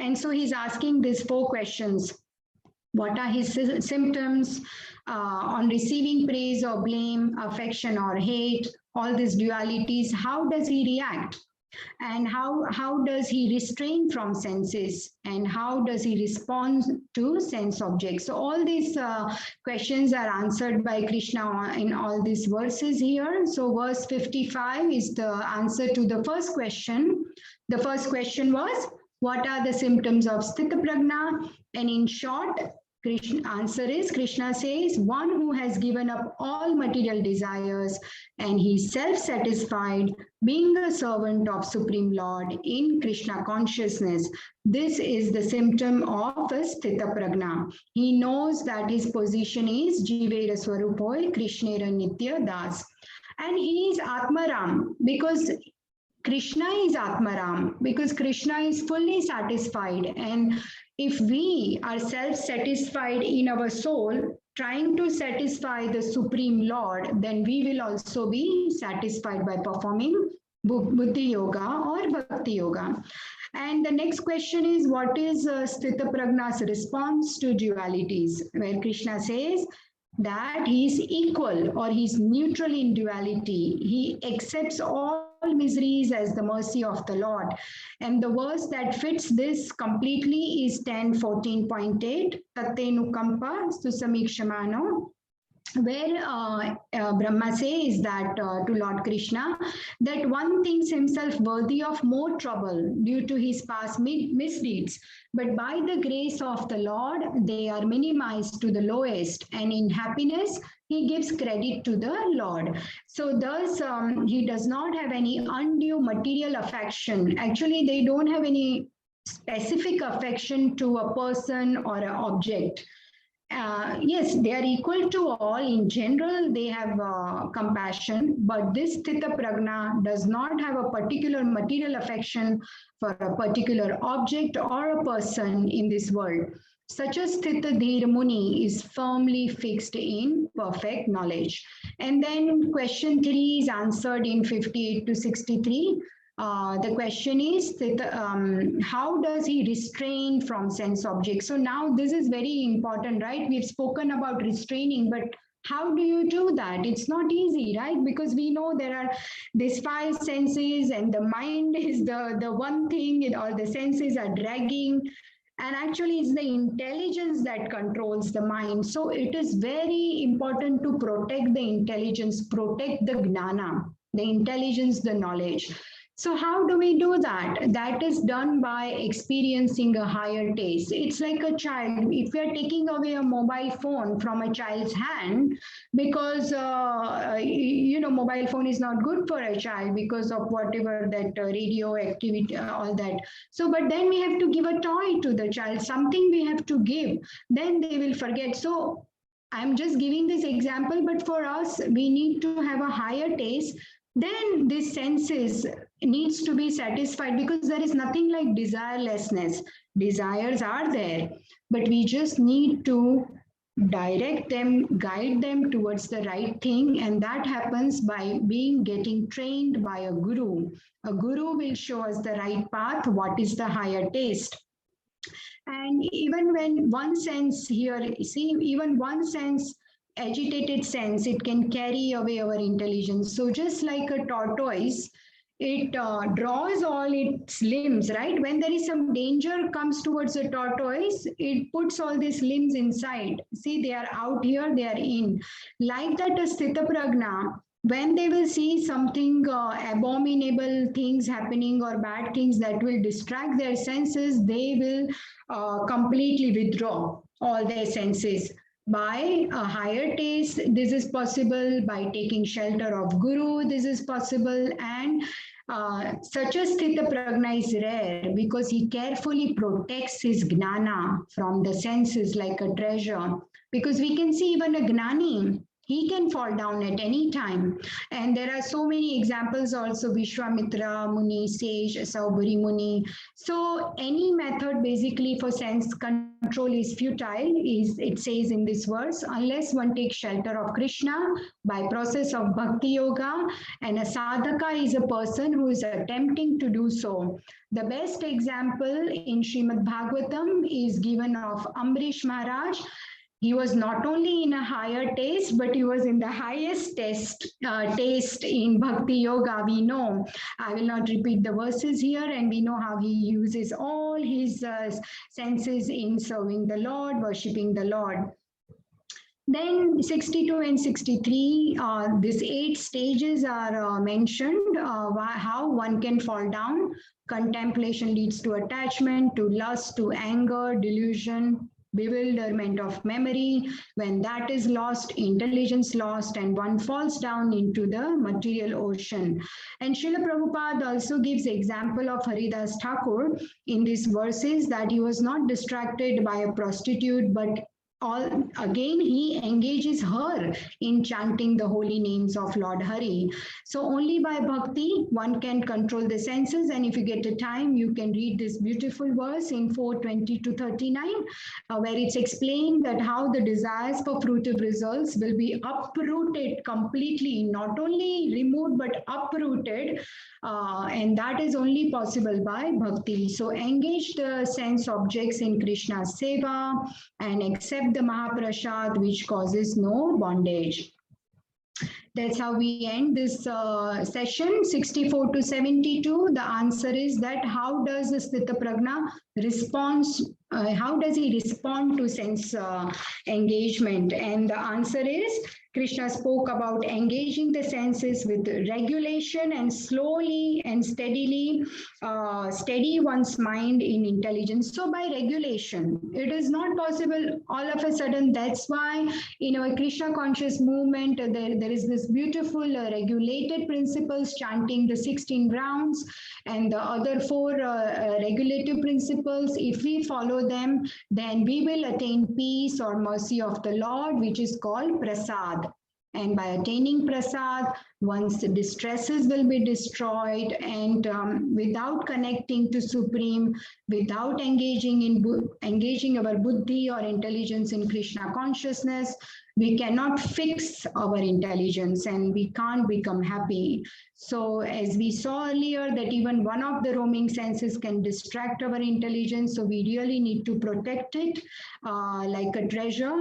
[SPEAKER 3] And so he's asking these 4 questions. What are his symptoms on receiving praise or blame, affection or hate, all these dualities? How does he react? And how does he restrain from senses? And how does he respond to sense objects? So all these questions are answered by Krishna in all these verses here. So verse 55 is the answer to the first question. The first question was, what are the symptoms of Sthita Prajna? And in short, answer is, Krishna says, one who has given up all material desires and he is self-satisfied, being a servant of Supreme Lord in Krishna consciousness. This is the symptom of a Sthita Prajna. He knows that his position is Jivera Swarupoi, Krishnera Nitya Das. And he is Atmaram because Krishna is Atmaram, because Krishna is fully satisfied. And if we are self-satisfied in our soul, trying to satisfy the Supreme Lord, then we will also be satisfied by performing Buddhi Yoga or Bhakti Yoga. And the next question is, what is Sthita Prajna's response to dualities? Where Krishna says that he is equal or he is neutral in duality. He accepts all miseries as the mercy of the Lord. And the verse that fits this completely is 10:14.8, Tattenukampa Susamikshamano, where Brahma says that to Lord Krishna, that one thinks himself worthy of more trouble due to his past misdeeds, but by the grace of the Lord, they are minimized to the lowest, and in happiness, he gives credit to the Lord. So thus, he does not have any undue material affection. Actually, they don't have any specific affection to a person or an object. Yes, they are equal to all. In general, they have compassion, but this Sthita Prajna does not have a particular material affection for a particular object or a person in this world. Such a Sthita Dhira Muni is firmly fixed in perfect knowledge. And then question 3 is answered in 58 to 63. The question is, how does he restrain from sense objects? So now this is very important, right? We've spoken about restraining, but how do you do that? It's not easy, right? Because we know there are these 5 senses and the mind is the one thing, or the senses are dragging. And actually, it's the intelligence that controls the mind. So it is very important to protect the intelligence, protect the gnana, the intelligence, the knowledge. So how do we do that? That is done by experiencing a higher taste. It's like a child. If we are taking away a mobile phone from a child's hand, because, mobile phone is not good for a child because of whatever that radio activity, all that. So, but then we have to give a toy to the child, something we have to give, then they will forget. So I'm just giving this example, but for us, we need to have a higher taste. Then this senses needs to be satisfied, because there is nothing like desirelessness. Desires are there, but we just need to direct them, guide them towards the right thing. And that happens by getting trained by a guru. A guru will show us the right path, what is the higher taste. And even when one sense here, see, even one sense, agitated sense, it can carry away our intelligence. So just like a tortoise, it draws all its limbs, right? When there is some danger comes towards a tortoise, it puts all these limbs inside. See, they are out here, they are in. Like that, a Sthita Prajna, when they will see something abominable things happening or bad things that will distract their senses, they will completely withdraw all their senses. By a higher taste, this is possible. By taking shelter of Guru, this is possible. And such a Sthita Prajna is rare because he carefully protects his gnana from the senses like a treasure. Because we can see even a gnani, He can fall down at any time. And there are so many examples also, Vishwamitra Muni, Sage, Saubhari Muni. So any method basically for sense control is futile, is it says in this verse, unless one takes shelter of Krishna by process of bhakti yoga, and a sadhaka is a person who is attempting to do so. The best example in Srimad Bhagavatam is given of Amrish Maharaj. He was not only in a higher taste, but he was in the highest taste in Bhakti Yoga. We know, I will not repeat the verses here, and we know how he uses all his senses in serving the Lord, worshipping the Lord. Then 62 and 63, these 8 stages are mentioned, how one can fall down. Contemplation leads to attachment, to lust, to anger, delusion, bewilderment of memory. When that is lost, intelligence lost, and one falls down into the material ocean. And Srila Prabhupada also gives example of Haridas Thakur in these verses, that he was not distracted by a prostitute, but again he engages her in chanting the holy names of Lord Hari. So only by bhakti one can control the senses. And if you get a time, you can read this beautiful verse in 4:20 to 39, where it's explained that how the desires for fruitive results will be uprooted completely, not only removed but uprooted, and that is only possible by bhakti. So engage the sense objects in Krishna's seva and accept the Mahaprasad, which causes no bondage. That's how we end this session. 64 to 72. The answer is that how does the Sthita Prajna how does he respond to sense engagement? And the answer is, Krishna spoke about engaging the senses with regulation and slowly and steadily steady one's mind in intelligence. So by regulation, it is not possible all of a sudden. That's why in our Krishna conscious movement, there is this beautiful regulated principles, chanting the 16 rounds and the other 4 regulative principles. If we follow them, then we will attain peace or mercy of the Lord, which is called prasad. And by attaining prasad, one's distresses will be destroyed. And without connecting to Supreme, without engaging our buddhi or intelligence in Krishna consciousness, we cannot fix our intelligence and we can't become happy. So as we saw earlier, that even one of the roaming senses can distract our intelligence. So we really need to protect it like a treasure,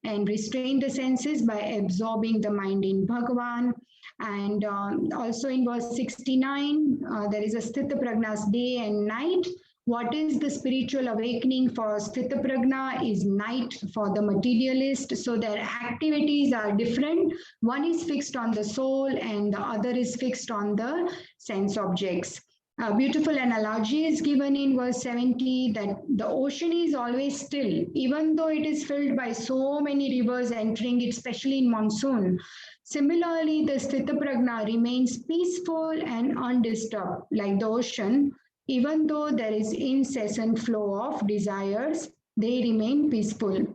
[SPEAKER 3] and restrain the senses by absorbing the mind in Bhagavan. And also in verse 69, there is a Sthita Prajna's day and night. What is the spiritual awakening for Sthita Prajna is night for the materialist. So their activities are different. One is fixed on the soul and the other is fixed on the sense objects. A beautiful analogy is given in verse 70, that the ocean is always still, even though it is filled by so many rivers entering it, especially in monsoon. Similarly, the Sthita Prajna remains peaceful and undisturbed, like the ocean. Even though there is incessant flow of desires, they remain peaceful.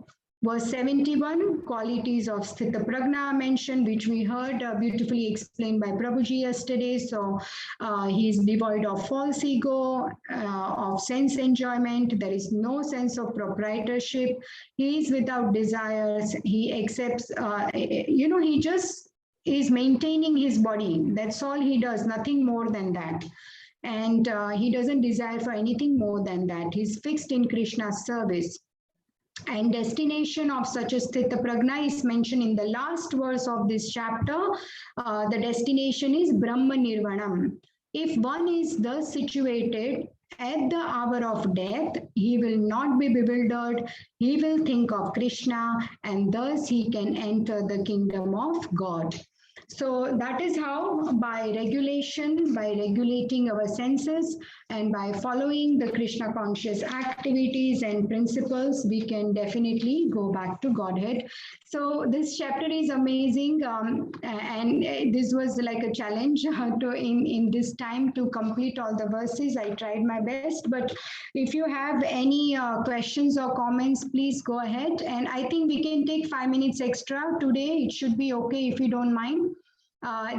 [SPEAKER 3] Verse 71, qualities of Sthita Prajna mentioned, which we heard beautifully explained by Prabhuji yesterday. So he is devoid of false ego, of sense enjoyment. There is no sense of proprietorship. He is without desires. He accepts, he just is maintaining his body. That's all he does, nothing more than that. And he doesn't desire for anything more than that. He's fixed in Krishna's service. And destination of such a Sthita Prajna is mentioned in the last verse of this chapter. The destination is Brahma Nirvanam. If one is thus situated at the hour of death, he will not be bewildered. He will think of Krishna, and thus he can enter the kingdom of God. So that is how, by regulation, by regulating our senses, and by following the Krishna conscious activities and principles, we can definitely go back to Godhead. So this chapter is amazing, and this was like a challenge to in this time to complete all the verses. I tried my best, but if you have any questions or comments, please go ahead. And I think we can take 5 minutes extra today. It should be okay if you don't mind.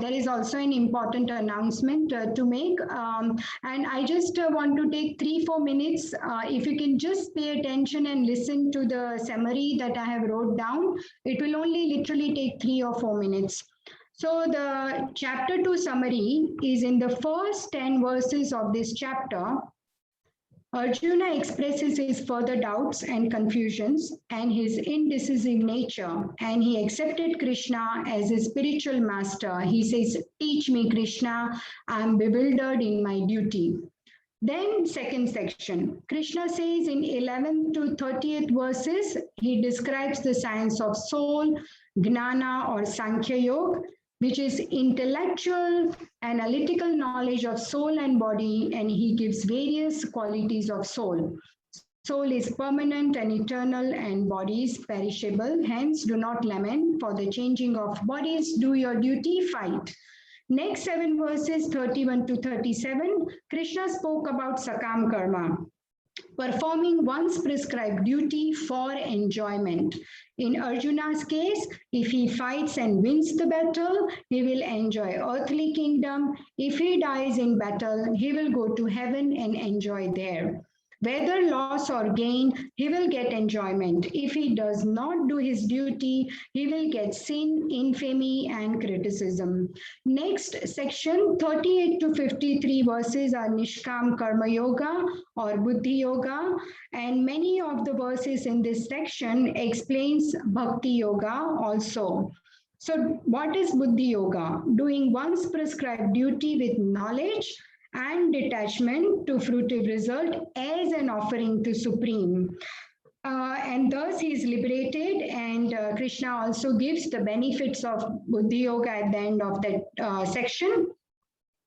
[SPEAKER 3] There is also an important announcement to make. And I just want to take 3-4 minutes. If you can just pay attention and listen to the summary that I have wrote down, it will only literally take 3 or 4 minutes. So the chapter 2 summary is in the first 10 verses of this chapter. Arjuna expresses his further doubts and confusions and his indecisive nature, and he accepted Krishna as his spiritual master. He says, "Teach me, Krishna, I am bewildered in my duty." Then second section, Krishna says in 11th to 30th verses, he describes the science of soul, Gnana or Sankhya Yoga, which is intellectual, analytical knowledge of soul and body, and he gives various qualities of soul. Soul is permanent and eternal, and body is perishable. Hence, do not lament for the changing of bodies. Do your duty, fight. Next 7 verses, 31 to 37, Krishna spoke about Sakam Karma, performing one's prescribed duty for enjoyment. In Arjuna's case, if he fights and wins the battle, he will enjoy earthly kingdom. If he dies in battle, he will go to heaven and enjoy there. Whether loss or gain, he will get enjoyment. If he does not do his duty, he will get sin, infamy, and criticism. Next section, 38 to 53 verses are Nishkam Karma Yoga or Buddhi Yoga, and many of the verses in this section explains Bhakti Yoga also. So what is Buddhi Yoga? Doing one's prescribed duty with knowledge and detachment to fruitive result as an offering to Supreme. And thus he is liberated, and Krishna also gives the benefits of Buddhi Yoga at the end of that section.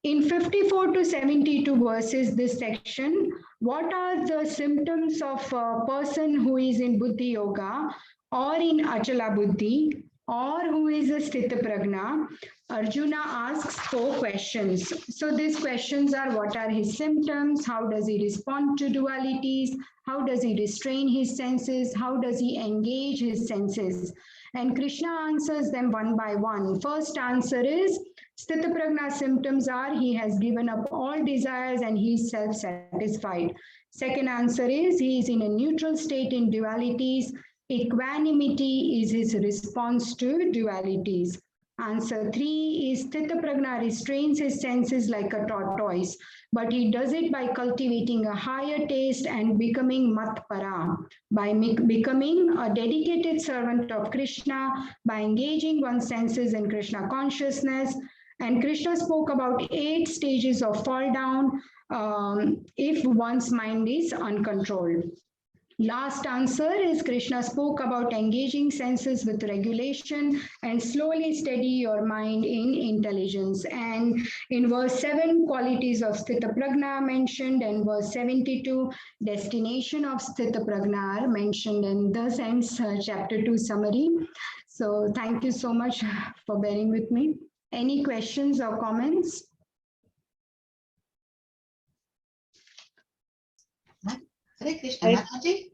[SPEAKER 3] In 54 to 72 verses, this section, what are the symptoms of a person who is in Buddhi Yoga or in Achala Buddhi or who is a Sthita Prajna? Arjuna asks 4 questions. So these questions are: what are his symptoms? How does he respond to dualities? How does he restrain his senses? How does he engage his senses? And Krishna answers them one by one. First answer is, Sthita Prajna symptoms are he has given up all desires and he is self-satisfied. Second answer is he is in a neutral state in dualities. Equanimity is his response to dualities. Answer 3 is Sthita Prajna restrains his senses like a tortoise, but he does it by cultivating a higher taste and becoming Matpara, by becoming a dedicated servant of Krishna, by engaging one's senses in Krishna consciousness. And Krishna spoke about 8 stages of fall down if one's mind is uncontrolled. Last answer is Krishna spoke about engaging senses with regulation and slowly steady your mind in intelligence. And in verse 7, qualities of Sthita Prajna are mentioned, and verse 72, destination of Sthita Prajna are mentioned. And thus ends chapter 2 summary. So thank you so much for bearing with me. Any questions or comments?
[SPEAKER 5] Hare Krishna, Mataji.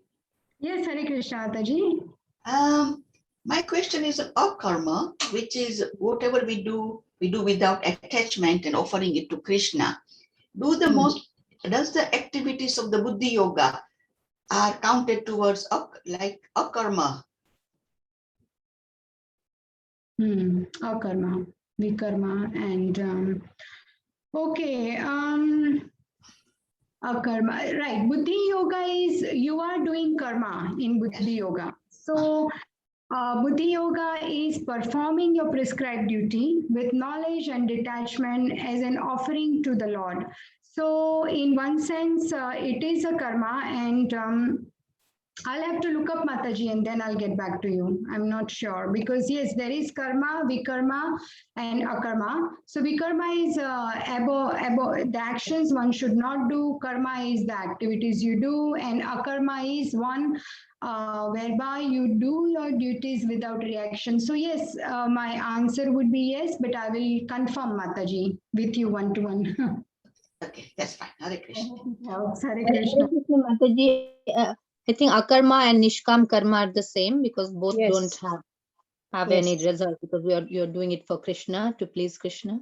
[SPEAKER 3] Yes, Hare Krishna, Mataji.
[SPEAKER 5] My question is of karma, which is whatever we do without attachment and offering it to Krishna. Does the activities of the Buddhi Yoga are counted towards akarma?
[SPEAKER 3] Akarma, vikarma, and okay. Karma, right. Buddhi Yoga is you are doing karma in Buddhi Yoga. So Buddhi Yoga is performing your prescribed duty with knowledge and detachment as an offering to the Lord. So in one sense, it is a karma, and I'll have to look up Mataji and then I'll get back to you. I'm not sure because yes, there is karma, vikarma, and akarma. So vikarma is the actions one should not do. Karma is the activities you do, and akarma is one whereby you do your duties without reaction. So yes, my answer would be yes, but I will confirm Mataji with you one to one.
[SPEAKER 5] Okay, that's fine. Hare Krishna.
[SPEAKER 3] Hare Krishna.
[SPEAKER 4] Mataji, I think akarma and nishkam karma are the same because both don't
[SPEAKER 1] Yes.
[SPEAKER 4] have
[SPEAKER 1] Yes.
[SPEAKER 4] any result because you're doing it for Krishna, to please Krishna.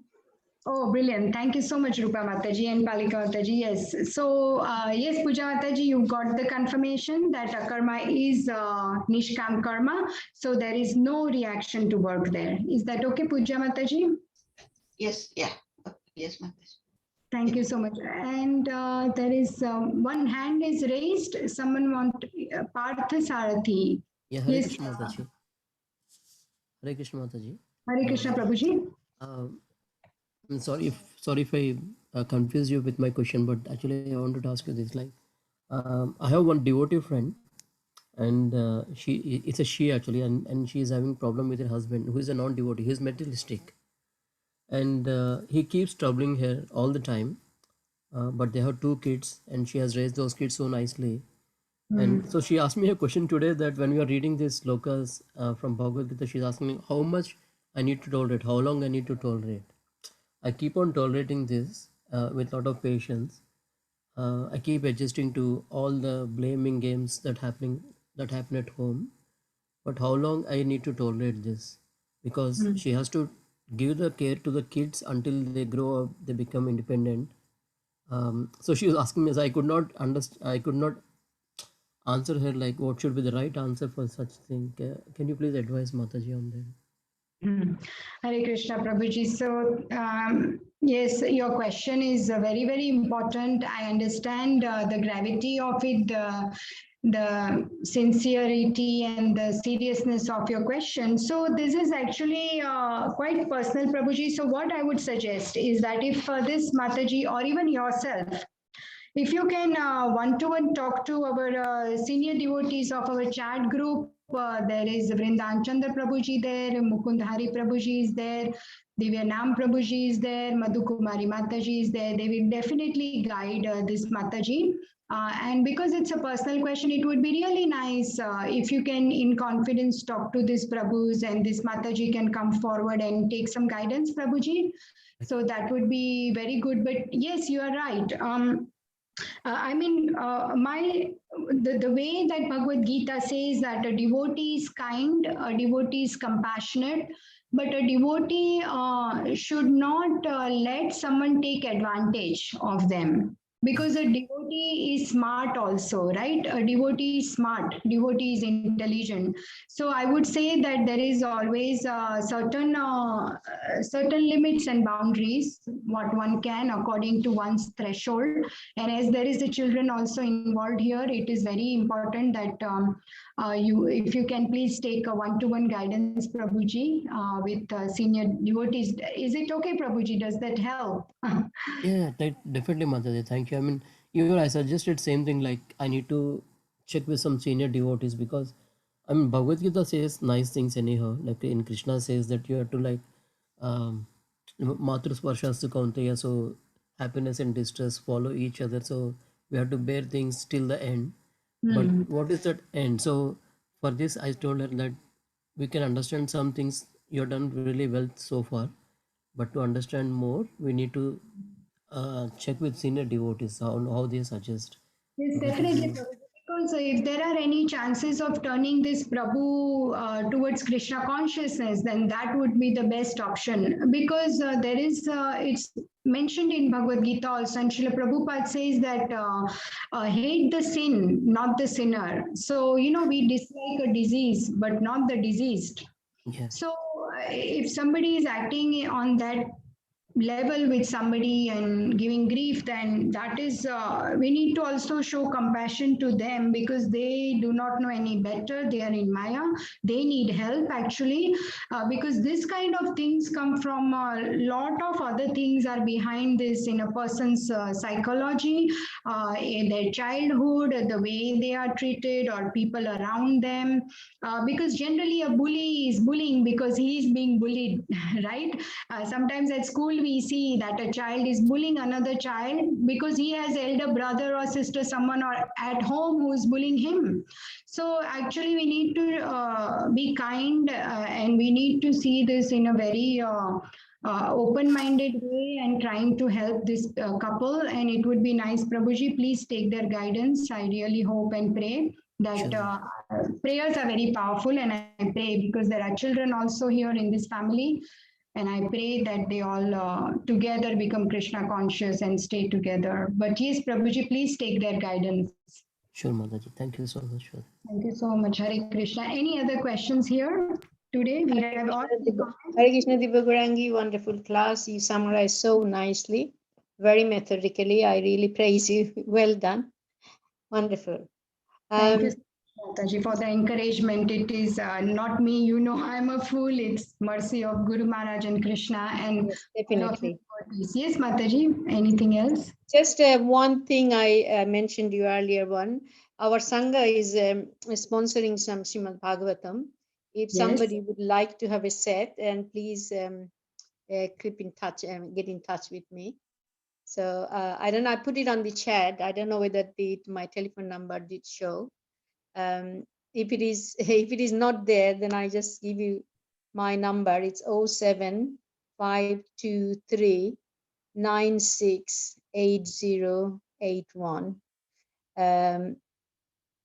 [SPEAKER 3] Oh, brilliant. Thank you so much, Rupa Mataji and Palika Mataji. Yes. So, yes, Puja Mataji, you got the confirmation that akarma is Nishkam karma. So, there is no reaction to work there. Is that okay, Puja Mataji?
[SPEAKER 5] Yes, yeah. Yes, Mataji.
[SPEAKER 3] Thank you so much. And there is one hand is raised. Someone want Partha Sarathi.
[SPEAKER 6] Yeah, Hare
[SPEAKER 3] Yes.
[SPEAKER 6] Krishna Mataji. Hare Krishna Mataji.
[SPEAKER 3] Hare Krishna Prabhuji.
[SPEAKER 6] I'm sorry if I confuse you with my question, but actually I wanted to ask you this. Like, I have one devotee friend, and it's a she actually, and she is having problem with her husband, who is a non-devotee. He is materialistic, and he keeps troubling her all the time. But they have 2 kids, and she has raised those kids so nicely. And so she asked me a question today that when we are reading these slokas from Bhagavad Gita, she's asking me how much I need to tolerate, how long I need to tolerate. I keep on tolerating this with a lot of patience. I keep adjusting to all the blaming games that happen at home. But how long I need to tolerate this? Because she has to give the care to the kids until they grow up, they become independent. So she was asking me, as I could not understand, I could not answer her like what should be the right answer for such thing. Can you please advise Mataji on that?
[SPEAKER 3] Hare Krishna Prabhuji. So, yes, your question is very, very important. I understand the gravity of it, the sincerity and the seriousness of your question. So, this is actually quite personal, Prabhuji. So, what I would suggest is that if this Mataji or even yourself, if you can one-to-one talk to our senior devotees of our chat group, there is Vrindan Chandra Prabhuji there, Mukund Hari Prabhuji is there, Divya Nam Prabhuji is there, Madhu Kumari Mataji is there. They will definitely guide this Mataji. And because it's a personal question, it would be really nice if you can, in confidence, talk to these Prabhus and this Mataji can come forward and take some guidance, Prabhuji. So that would be very good. But yes, you are right. I mean, the way that Bhagavad Gita says that a devotee is kind, a devotee is compassionate, but a devotee should not let someone take advantage of them. Because a devotee is smart also, right? A devotee is smart, devotee is intelligent. So I would say that there is always certain limits and boundaries, what one can according to one's threshold. And as there is the children also involved here, it is very important that if you can please take a one-to-one guidance, Prabhuji, with senior devotees. Is it okay, Prabhuji? Does that help?
[SPEAKER 6] Yeah, definitely, Mataji. Thank you. I mean, even I suggested same thing. Like I need to check with some senior devotees because I mean Bhagavad Gita says nice things anyhow. Like in Krishna says that you have to like Matru Sparshas Kaunteya, so happiness and distress follow each other. So we have to bear things till the end. But what is that end? So for this, I told her that we can understand some things you've done really well so far, but to understand more, we need to check with senior devotees how they suggest.
[SPEAKER 3] Yes,
[SPEAKER 6] That would
[SPEAKER 3] definitely,
[SPEAKER 6] be-
[SPEAKER 3] Prabhu. Because if there are any chances of turning this Prabhu towards Krishna consciousness, then that would be the best option. Because there is, it's mentioned in Bhagavad Gita also, and Srila Prabhupada says that hate the sin, not the sinner. So, we dislike a disease, but not the diseased.
[SPEAKER 6] Yes.
[SPEAKER 3] So, if somebody is acting on that level with somebody and giving grief, then that is, we need to also show compassion to them because they do not know any better. They are in Maya. They need help actually, because this kind of things come from a lot of other things are behind this in a person's psychology, in their childhood, the way they are treated or people around them. Because generally a bully is bullying because he is being bullied, right? Sometimes at school we see that a child is bullying another child because he has elder brother or sister, someone or at home who is bullying him. So actually we need to be kind, and we need to see this in a very open-minded way and trying to help this couple. And it would be nice, Prabhuji, please take their guidance. I really hope and pray that prayers are very powerful, and I pray because there are children also here in this family. And I pray that they all together become Krishna conscious and stay together. But yes, Prabhuji, please take their guidance.
[SPEAKER 6] Sure, Mataji. Thank you so much. Sure.
[SPEAKER 3] Thank you so much. Hare Krishna. Any other questions here today? We have all.
[SPEAKER 7] Hare Krishna, Divya, Gaurangi, wonderful class. You summarized so nicely, very methodically. I really praise you. Well done. Wonderful.
[SPEAKER 3] Thank you, Mataji, for the encouragement. It is not me, you know, I'm a fool. It's mercy of Guru Maharaj and Krishna. And
[SPEAKER 7] Yes, definitely.
[SPEAKER 3] Yes, Mataji, anything else?
[SPEAKER 7] Just one thing I mentioned you earlier one. Our Sangha is sponsoring some Srimad Bhagavatam. If somebody would like to have a set, and please keep in touch and get in touch with me. So I don't know, I put it on the chat. I don't know whether my telephone number did show. If it is not there, then I just give you my number. It's 07523 968081.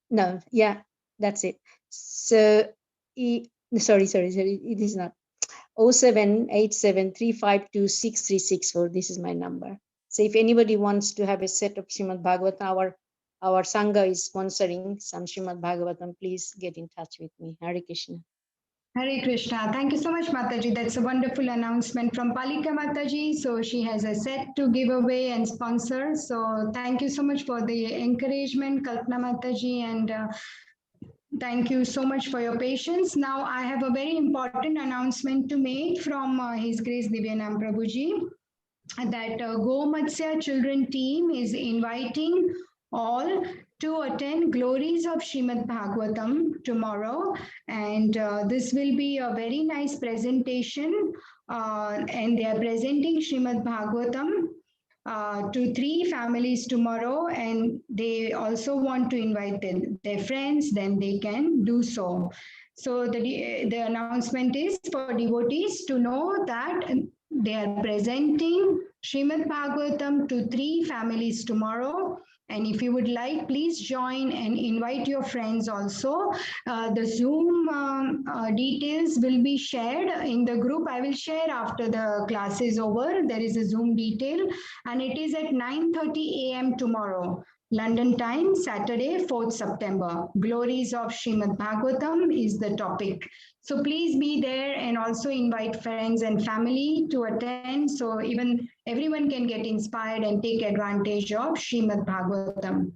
[SPEAKER 7] No, yeah, that's it. So sorry, it is not. 0787352634. This is my number. So if anybody wants to have a set of Srimad Bhagavatam, our Sangha is sponsoring some Srimad Bhagavatam, please get in touch with me. Hare Krishna.
[SPEAKER 3] Hare Krishna. Thank you so much, Mataji. That's a wonderful announcement from Palika Mataji. So she has a set to give away and sponsor. So thank you so much for the encouragement, Kalpana Mataji, and thank you so much for your patience. Now I have a very important announcement to make from His Grace Divyanam Prabhuji, that Go Matsya Children team is inviting all to attend Glories of Srimad Bhagavatam tomorrow. And this will be a very nice presentation. And they are presenting Srimad Bhagavatam to 3 families tomorrow, and they also want to invite their friends, then they can do so. So the announcement is for devotees to know that they are presenting Srimad Bhagavatam to 3 families tomorrow. And if you would like, please join and invite your friends also. The Zoom details will be shared in the group. I will share after the class is over. There is a Zoom detail, and it is at 9:30 a.m. tomorrow. London time, Saturday, 4th September. Glories of Srimad Bhagavatam is the topic. So please be there and also invite friends and family to attend. So even everyone can get inspired and take advantage of Srimad Bhagavatam.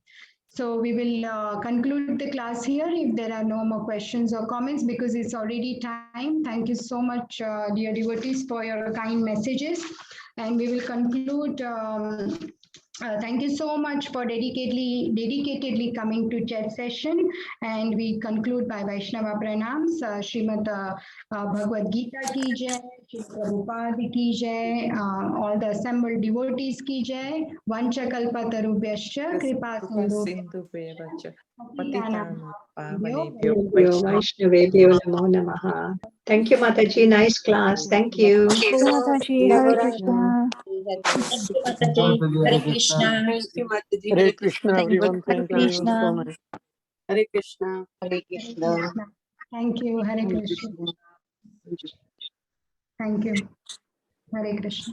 [SPEAKER 3] So we will conclude the class here if there are no more questions or comments, because it's already time. Thank you so much, dear devotees, for your kind messages. And we will conclude. Thank you so much for dedicatedly coming to chat session. And we conclude by Vaishnava Pranams. Srimad Bhagavad Gita ki jai, Shri Prabhupada ki jai, all the assembled devotees ki jai, Vancha Kalpatarubhyascha, Kripa
[SPEAKER 2] Sindhubhyavacha, Patitanam Pavanebhyo
[SPEAKER 8] Vaishnavebhyo Namo Namaha. Thank you, Mataji. Nice class. Thank you.
[SPEAKER 1] Mataji, Hare Krishna.
[SPEAKER 9] Hare Krishna.
[SPEAKER 10] Thank you, Mataji.
[SPEAKER 9] Hare Krishna, everyone.
[SPEAKER 1] Hare
[SPEAKER 9] Thank you
[SPEAKER 1] Krishna.
[SPEAKER 9] so much.
[SPEAKER 10] Hare Krishna.
[SPEAKER 5] Hare Krishna.
[SPEAKER 3] Thank you. Hare Krishna. Thank you. Hare Krishna.